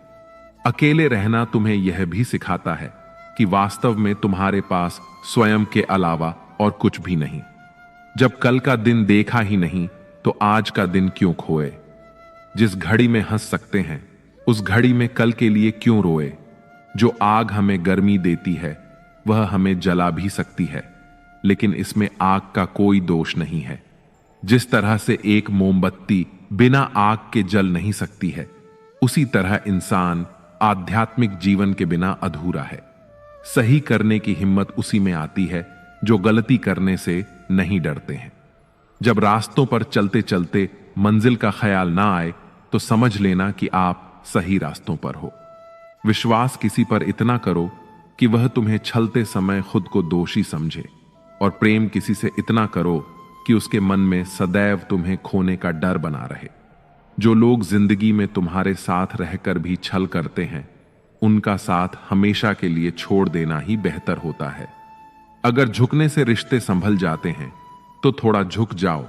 अकेले रहना तुम्हें यह भी सिखाता है कि वास्तव में तुम्हारे पास स्वयं के अलावा और कुछ भी नहीं। जब कल का दिन देखा ही नहीं तो आज का दिन क्यों खोए। जिस घड़ी में हंस सकते हैं उस घड़ी में कल के लिए क्यों रोए। जो आग हमें गर्मी देती है वह हमें जला भी सकती है, लेकिन इसमें आग का कोई दोष नहीं है। जिस तरह से एक मोमबत्ती बिना आग के जल नहीं सकती है, उसी तरह इंसान आध्यात्मिक जीवन के बिना अधूरा है। सही करने की हिम्मत उसी में आती है जो गलती करने से नहीं डरते हैं। जब रास्तों पर चलते चलते मंजिल का ख्याल ना आए तो समझ लेना कि आप सही रास्तों पर हो। विश्वास किसी पर इतना करो कि वह तुम्हें छलते समय खुद को दोषी समझे, और प्रेम किसी से इतना करो कि उसके मन में सदैव तुम्हें खोने का डर बना रहे। जो लोग जिंदगी में तुम्हारे साथ रहकर भी छल करते हैं, उनका साथ हमेशा के लिए छोड़ देना ही बेहतर होता है। अगर झुकने से रिश्ते संभल जाते हैं तो थोड़ा झुक जाओ,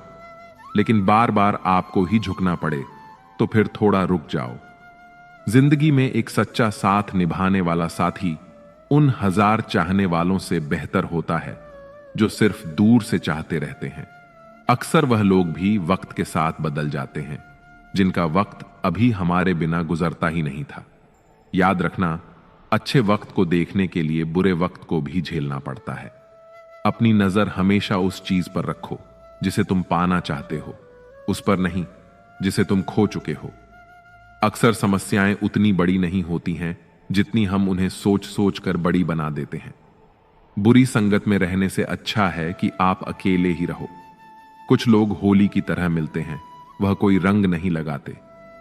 लेकिन बार बार आपको ही झुकना पड़े तो फिर थोड़ा रुक जाओ। जिंदगी में एक सच्चा साथ निभाने वाला साथी उन 1000 चाहने वालों से बेहतर होता है जो सिर्फ दूर से चाहते रहते हैं। अक्सर वह लोग भी वक्त के साथ बदल जाते हैं जिनका वक्त अभी हमारे बिना गुजरता ही नहीं था। याद रखना, अच्छे वक्त को देखने के लिए बुरे वक्त को भी झेलना पड़ता है। अपनी नजर हमेशा उस चीज पर रखो जिसे तुम पाना चाहते हो, उस पर नहीं जिसे तुम खो चुके हो। अक्सर समस्याएं उतनी बड़ी नहीं होती हैं जितनी हम उन्हें सोच सोच कर बड़ी बना देते हैं। बुरी संगत में रहने से अच्छा है कि आप अकेले ही रहो। कुछ लोग होली की तरह मिलते हैं, वह कोई रंग नहीं लगाते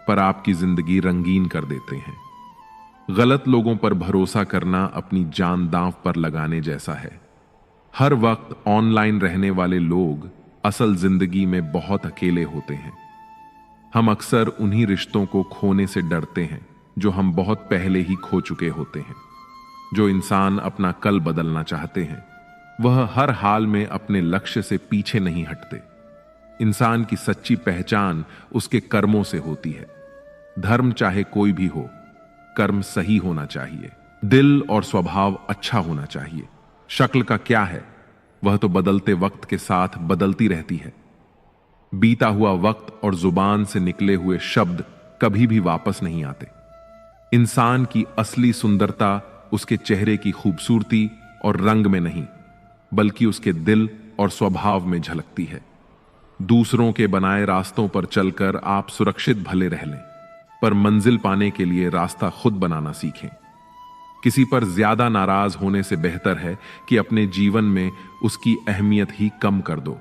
पर आपकी जिंदगी रंगीन कर देते हैं। गलत लोगों पर भरोसा करना अपनी जान दांव पर लगाने जैसा है। हर वक्त ऑनलाइन रहने वाले लोग असल जिंदगी में बहुत अकेले होते हैं। हम अक्सर उन्हीं रिश्तों को खोने से डरते हैं जो हम बहुत पहले ही खो चुके होते हैं। जो इंसान अपना कल बदलना चाहते हैं, वह हर हाल में अपने लक्ष्य से पीछे नहीं हटते। इंसान की सच्ची पहचान उसके कर्मों से होती है। धर्म चाहे कोई भी हो, कर्म सही होना चाहिए। दिल और स्वभाव अच्छा होना चाहिए। शक्ल का क्या है, वह तो बदलते वक्त के साथ बदलती रहती है। बीता हुआ वक्त और जुबान से निकले हुए शब्द कभी भी वापस नहीं आते। इंसान की असली सुंदरता उसके चेहरे की खूबसूरती और रंग में नहीं, बल्कि उसके दिल और स्वभाव में झलकती है। दूसरों के बनाए रास्तों पर चलकर आप सुरक्षित भले रह लें, पर मंजिल पाने के लिए रास्ता खुद बनाना सीखें। किसी पर ज्यादा नाराज होने से बेहतर है कि अपने जीवन में उसकी अहमियत ही कम कर दो।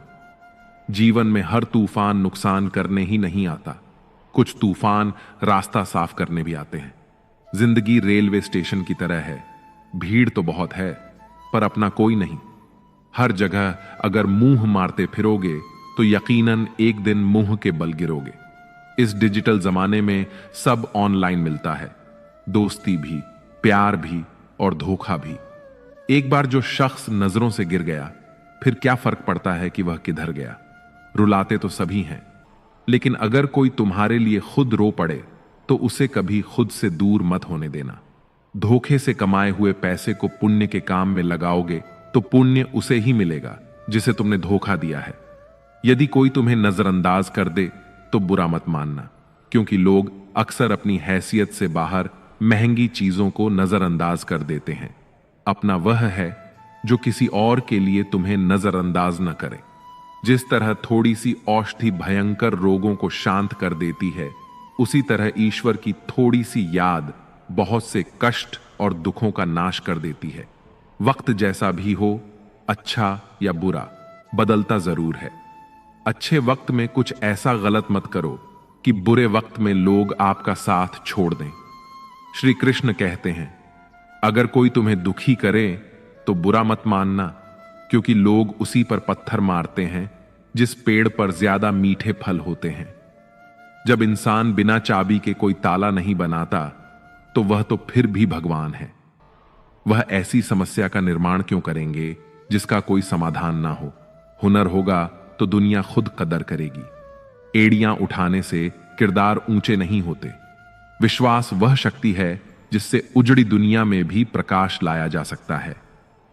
जीवन में हर तूफान नुकसान करने ही नहीं आता, कुछ तूफान रास्ता साफ करने भी आते हैं। जिंदगी रेलवे स्टेशन की तरह है, भीड़ तो बहुत है पर अपना कोई नहीं। हर जगह अगर मुंह मारते फिरोगे तो यकीनन एक दिन मुंह के बल गिरोगे। इस डिजिटल जमाने में सब ऑनलाइन मिलता है, दोस्ती भी, प्यार भी और धोखा भी। एक बार जो शख्स नजरों से गिर गया, फिर क्या फर्क पड़ता है कि वह किधर गया। रुलाते तो सभी हैं, लेकिन अगर कोई तुम्हारे लिए खुद रो पड़े तो उसे कभी खुद से दूर मत होने देना। धोखे से कमाए हुए पैसे को पुण्य के काम में लगाओगे तो पुण्य उसे ही मिलेगा जिसे तुमने धोखा दिया है। यदि कोई तुम्हें नजरअंदाज कर दे तो बुरा मत मानना, क्योंकि लोग अक्सर अपनी हैसियत से बाहर महंगी चीजों को नजरअंदाज कर देते हैं। अपना वह है जो किसी और के लिए तुम्हें नजरअंदाज न करे। जिस तरह थोड़ी सी औषधि भयंकर रोगों को शांत कर देती है, उसी तरह ईश्वर की थोड़ी सी याद बहुत से कष्ट और दुखों का नाश कर देती है। वक्त जैसा भी हो, अच्छा या बुरा, बदलता जरूर है। अच्छे वक्त में कुछ ऐसा गलत मत करो कि बुरे वक्त में लोग आपका साथ छोड़ दें। श्री कृष्ण कहते हैं, अगर कोई तुम्हें दुखी करे तो बुरा मत मानना, क्योंकि लोग उसी पर पत्थर मारते हैं जिस पेड़ पर ज्यादा मीठे फल होते हैं। जब इंसान बिना चाबी के कोई ताला नहीं बनाता तो वह तो फिर भी भगवान है। वह ऐसी समस्या का निर्माण क्यों करेंगे जिसका कोई समाधान ना हो। हुनर होगा तो दुनिया खुद कदर करेगी। एड़ियां उठाने से किरदार ऊंचे नहीं होते। विश्वास वह शक्ति है जिससे उजड़ी दुनिया में भी प्रकाश लाया जा सकता है।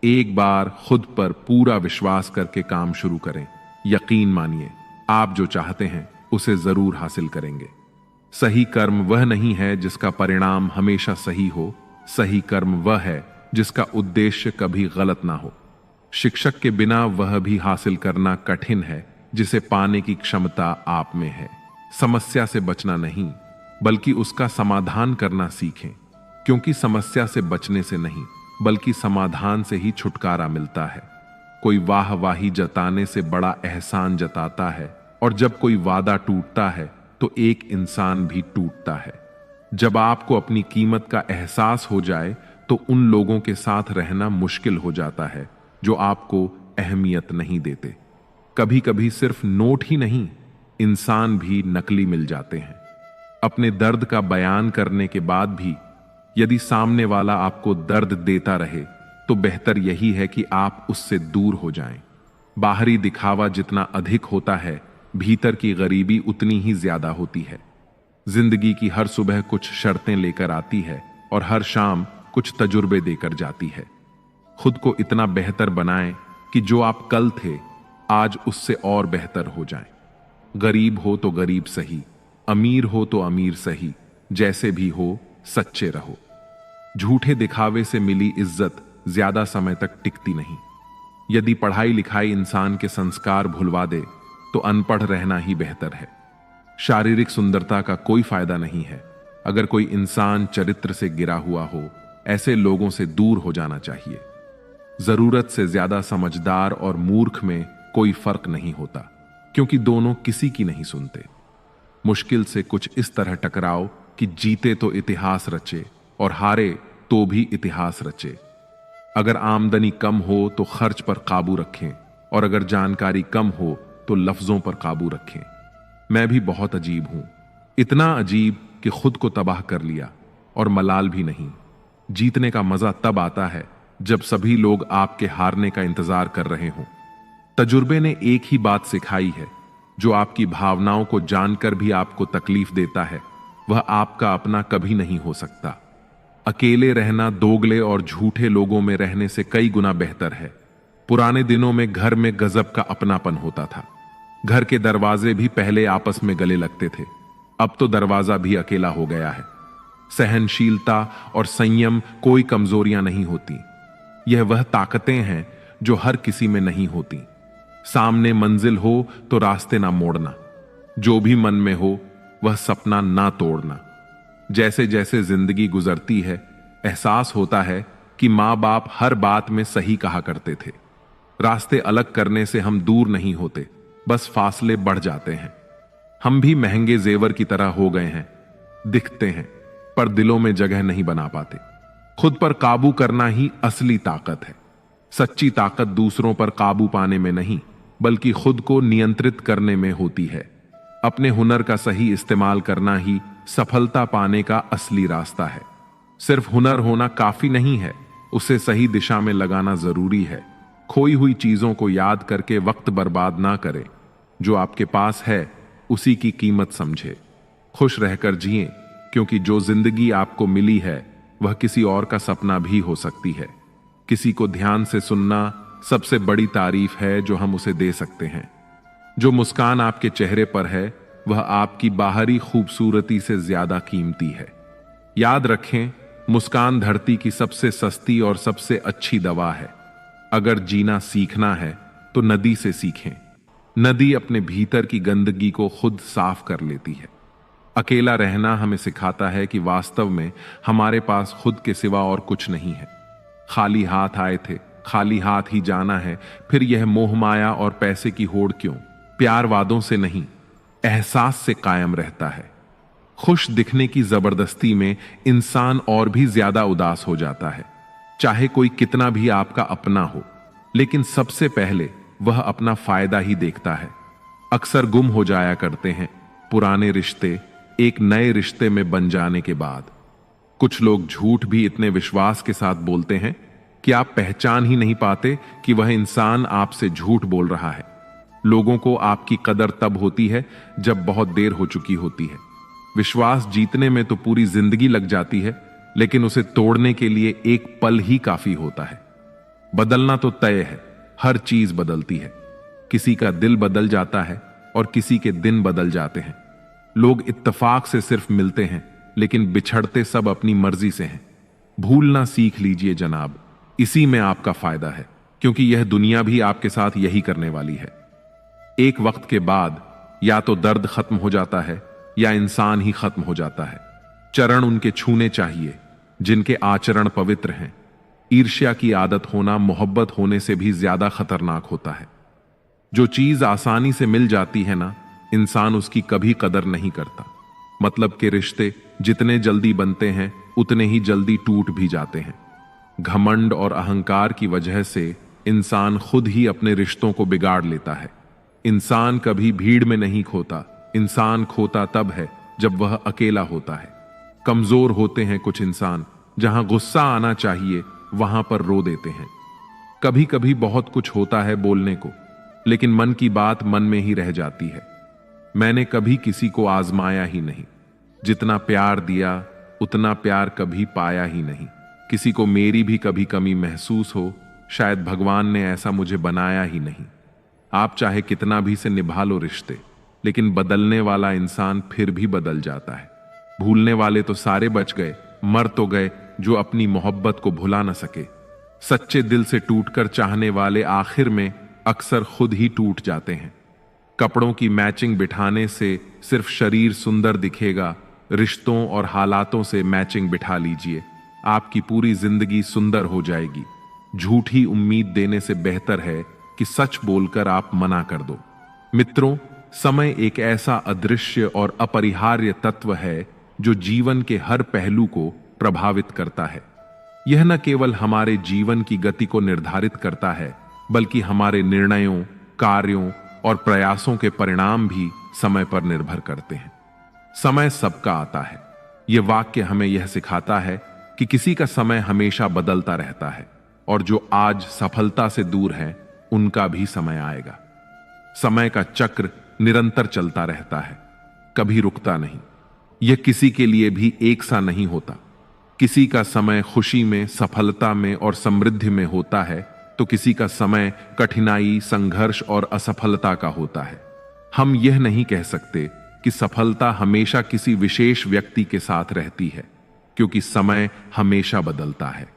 एक बार खुद पर पूरा विश्वास करके काम शुरू करें। यकीन मानिए, आप जो चाहते हैं उसे जरूर हासिल करेंगे। सही कर्म वह नहीं है जिसका परिणाम हमेशा सही हो। सही कर्म वह है जिसका उद्देश्य कभी गलत ना हो। शिक्षक के बिना वह भी हासिल करना कठिन है जिसे पाने की क्षमता आप में है। समस्या से बचना नहीं, बल्कि उसका समाधान करना सीखें, क्योंकि समस्या से बचने से नहीं बल्कि समाधान से ही छुटकारा मिलता है। कोई वाह वाही जताने से बड़ा एहसान जताता है, और जब कोई वादा टूटता है तो एक इंसान भी टूटता है। जब आपको अपनी कीमत का एहसास हो जाए तो उन लोगों के साथ रहना मुश्किल हो जाता है जो आपको अहमियत नहीं देते। कभी कभी सिर्फ नोट ही नहीं, इंसान भी नकली मिल जाते हैं। अपने दर्द का बयान करने के बाद भी यदि सामने वाला आपको दर्द देता रहे तो बेहतर यही है कि आप उससे दूर हो जाएं। बाहरी दिखावा जितना अधिक होता है, भीतर की गरीबी उतनी ही ज्यादा होती है। जिंदगी की हर सुबह कुछ शर्तें लेकर आती है और हर शाम कुछ तजुर्बे देकर जाती है। खुद को इतना बेहतर बनाएं कि जो आप कल थे आज उससे और बेहतर हो जाएं। गरीब हो तो गरीब सही, अमीर हो तो अमीर सही, जैसे भी हो सच्चे रहो। झूठे दिखावे से मिली इज्जत ज्यादा समय तक टिकती नहीं। यदि पढ़ाई लिखाई इंसान के संस्कार भुलवा दे तो अनपढ़ रहना ही बेहतर है। शारीरिक सुंदरता का कोई फायदा नहीं है। अगर कोई इंसान चरित्र से गिरा हुआ हो, ऐसे लोगों से दूर हो जाना चाहिए। जरूरत से ज्यादा समझदार और मूर्ख में कोई फर्क नहीं होता, क्योंकि दोनों किसी की नहीं सुनते। मुश्किल से कुछ इस तरह टकराओ कि जीते तो इतिहास रचे और हारे तो भी इतिहास रचे। अगर आमदनी कम हो तो खर्च पर काबू रखें, और अगर जानकारी कम हो तो लफ्जों पर काबू रखें। मैं भी बहुत अजीब हूं, इतना अजीब कि खुद को तबाह कर लिया और मलाल भी नहीं। जीतने का मजा तब आता है जब सभी लोग आपके हारने का इंतजार कर रहे हों। तजुर्बे ने एक ही बात सिखाई है, जो आपकी भावनाओं को जानकर भी आपको तकलीफ देता है वह आपका अपना कभी नहीं हो सकता। अकेले रहना दोगले और झूठे लोगों में रहने से कई गुना बेहतर है। पुराने दिनों में घर में गजब का अपनापन होता था। घर के दरवाजे भी पहले आपस में गले लगते थे, अब तो दरवाजा भी अकेला हो गया है। सहनशीलता और संयम कोई कमजोरियां नहीं होती, यह वह ताकतें हैं जो हर किसी में नहीं होती। सामने मंजिल हो तो रास्ते ना मोड़ना, जो भी मन में हो वह सपना ना तोड़ना। जैसे जैसे जिंदगी गुजरती है एहसास होता है कि माँ बाप हर बात में सही कहा करते थे। रास्ते अलग करने से हम दूर नहीं होते, बस फासले बढ़ जाते हैं। हम भी महंगे जेवर की तरह हो गए हैं, दिखते हैं पर दिलों में जगह नहीं बना पाते। खुद पर काबू करना ही असली ताकत है। सच्ची ताकत दूसरों पर काबू पाने में नहीं, बल्कि खुद को नियंत्रित करने में होती है। अपने हुनर का सही इस्तेमाल करना ही सफलता पाने का असली रास्ता है। सिर्फ हुनर होना काफी नहीं है, उसे सही दिशा में लगाना जरूरी है। खोई हुई चीजों को याद करके वक्त बर्बाद ना करें। जो आपके पास है उसी की कीमत समझे। खुश रहकर जिएं, क्योंकि जो जिंदगी आपको मिली है वह किसी और का सपना भी हो सकती है। किसी को ध्यान से सुनना सबसे बड़ी तारीफ है जो हम उसे दे सकते हैं। जो मुस्कान आपके चेहरे पर है वह आपकी बाहरी खूबसूरती से ज्यादा कीमती है। याद रखें, मुस्कान धरती की सबसे सस्ती और सबसे अच्छी दवा है। अगर जीना सीखना है तो नदी से सीखें। नदी अपने भीतर की गंदगी को खुद साफ कर लेती है। अकेला रहना हमें सिखाता है कि वास्तव में हमारे पास खुद के सिवा और कुछ नहीं है। खाली हाथ आए थे, खाली हाथ ही जाना है। फिर यह मोह माया और पैसे की होड़ क्यों? प्यार वादों से नहीं, एहसास से कायम रहता है। खुश दिखने की जबरदस्ती में इंसान और भी ज्यादा उदास हो जाता है। चाहे कोई कितना भी आपका अपना हो, लेकिन सबसे पहले वह अपना फायदा ही देखता है। अक्सर गुम हो जाया करते हैं पुराने रिश्ते एक नए रिश्ते में बन जाने के बाद। कुछ लोग झूठ भी इतने विश्वास के साथ बोलते हैं कि आप पहचान ही नहीं पाते कि वह इंसान आपसे झूठ बोल रहा है। लोगों को आपकी कदर तब होती है जब बहुत देर हो चुकी होती है। विश्वास जीतने में तो पूरी जिंदगी लग जाती है, लेकिन उसे तोड़ने के लिए एक पल ही काफी होता है। बदलना तो तय है, हर चीज बदलती है। किसी का दिल बदल जाता है और किसी के दिन बदल जाते हैं। लोग इत्तेफाक से सिर्फ मिलते हैं, लेकिन बिछड़ते सब अपनी मर्जी से हैं। भूलना सीख लीजिए जनाब, इसी में आपका फायदा है, क्योंकि यह दुनिया भी आपके साथ यही करने वाली है। एक वक्त के बाद या तो दर्द खत्म हो जाता है या इंसान ही खत्म हो जाता है। चरण उनके छूने चाहिए जिनके आचरण पवित्र हैं। ईर्ष्या की आदत होना मोहब्बत होने से भी ज्यादा खतरनाक होता है। जो चीज आसानी से मिल जाती है ना, इंसान उसकी कभी कदर नहीं करता। मतलब के रिश्ते जितने जल्दी बनते हैं उतने ही जल्दी टूट भी जाते हैं। घमंड और अहंकार की वजह से इंसान खुद ही अपने रिश्तों को बिगाड़ लेता है। इंसान कभी भीड़ में नहीं खोता, इंसान खोता तब है जब वह अकेला होता है। कमजोर होते हैं कुछ इंसान, जहां गुस्सा आना चाहिए वहां पर रो देते हैं। कभी कभी बहुत कुछ होता है बोलने को, लेकिन मन की बात मन में ही रह जाती है। मैंने कभी किसी को आजमाया ही नहीं, जितना प्यार दिया उतना प्यार कभी पाया ही नहीं। किसी को मेरी भी कभी कमी महसूस हो, शायद भगवान ने ऐसा मुझे बनाया ही नहीं। आप चाहे कितना भी से निभा लो रिश्ते, लेकिन बदलने वाला इंसान फिर भी बदल जाता है। भूलने वाले तो सारे बच गए, मर तो गए जो अपनी मोहब्बत को भुला न सके। सच्चे दिल से टूटकर चाहने वाले आखिर में अक्सर खुद ही टूट जाते हैं। कपड़ों की मैचिंग बिठाने से सिर्फ शरीर सुंदर दिखेगा, रिश्तों और हालातों से मैचिंग बिठा लीजिए, आपकी पूरी जिंदगी सुंदर हो जाएगी। झूठी उम्मीद देने से बेहतर है कि सच बोलकर आप मना कर दो। मित्रों, समय एक ऐसा अदृश्य और अपरिहार्य तत्व है जो जीवन के हर पहलू को प्रभावित करता है। यह न केवल हमारे जीवन की गति को निर्धारित करता है, बल्कि हमारे निर्णयों, कार्यों और प्रयासों के परिणाम भी समय पर निर्भर करते हैं। समय सबका आता है। यह वाक्य हमें यह सिखाता है कि किसी का समय हमेशा बदलता रहता है, और जो आज सफलता से दूर हैं, उनका भी समय आएगा। समय का चक्र निरंतर चलता रहता है, कभी रुकता नहीं। यह किसी के लिए भी एक सा नहीं होता। किसी का समय खुशी में, सफलता में और समृद्धि में होता है, तो किसी का समय कठिनाई, संघर्ष और असफलता का होता है। हम यह नहीं कह सकते कि सफलता हमेशा किसी विशेष व्यक्ति के साथ रहती है, क्योंकि समय हमेशा बदलता है।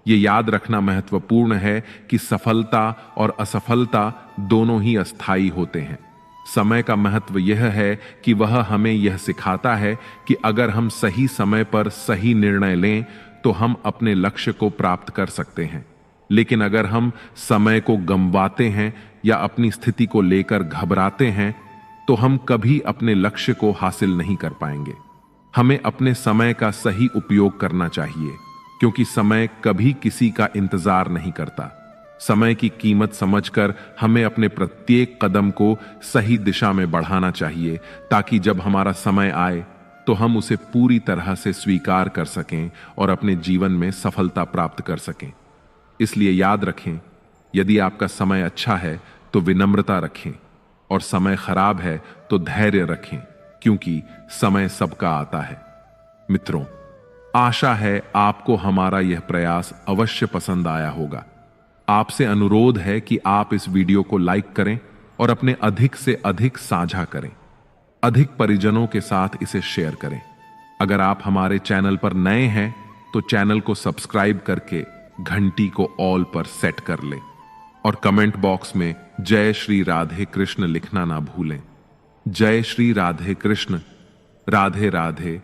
यह याद रखना महत्वपूर्ण है कि सफलता और असफलता दोनों ही अस्थायी होते हैं। समय का महत्व यह है कि वह हमें यह सिखाता है कि अगर हम सही समय पर सही निर्णय लें तो हम अपने लक्ष्य को प्राप्त कर सकते हैं। लेकिन अगर हम समय को गंवाते हैं या अपनी स्थिति को लेकर घबराते हैं, तो हम कभी अपने लक्ष्य को हासिल नहीं कर पाएंगे। हमें अपने समय का सही उपयोग करना चाहिए, क्योंकि समय कभी किसी का इंतजार नहीं करता। समय की कीमत समझकर हमें अपने प्रत्येक कदम को सही दिशा में बढ़ाना चाहिए, ताकि जब हमारा समय आए तो हम उसे पूरी तरह से स्वीकार कर सकें और अपने जीवन में सफलता प्राप्त कर सकें। इसलिए याद रखें, यदि आपका समय अच्छा है तो विनम्रता रखें, और समय खराब है तो धैर्य रखें, क्योंकि समय सबका आता है। मित्रों, आशा है आपको हमारा यह प्रयास अवश्य पसंद आया होगा। आपसे अनुरोध है कि आप इस वीडियो को लाइक करें और अपने अधिक से अधिक साझा करें। अधिक परिजनों के साथ इसे शेयर करें। अगर आप हमारे चैनल पर नए हैं तो चैनल को सब्सक्राइब करके घंटी को ऑल पर सेट कर लें, और कमेंट बॉक्स में जय श्री राधे कृष्ण लिखना ना भूलें। जय श्री राधे कृष्ण। राधे राधे।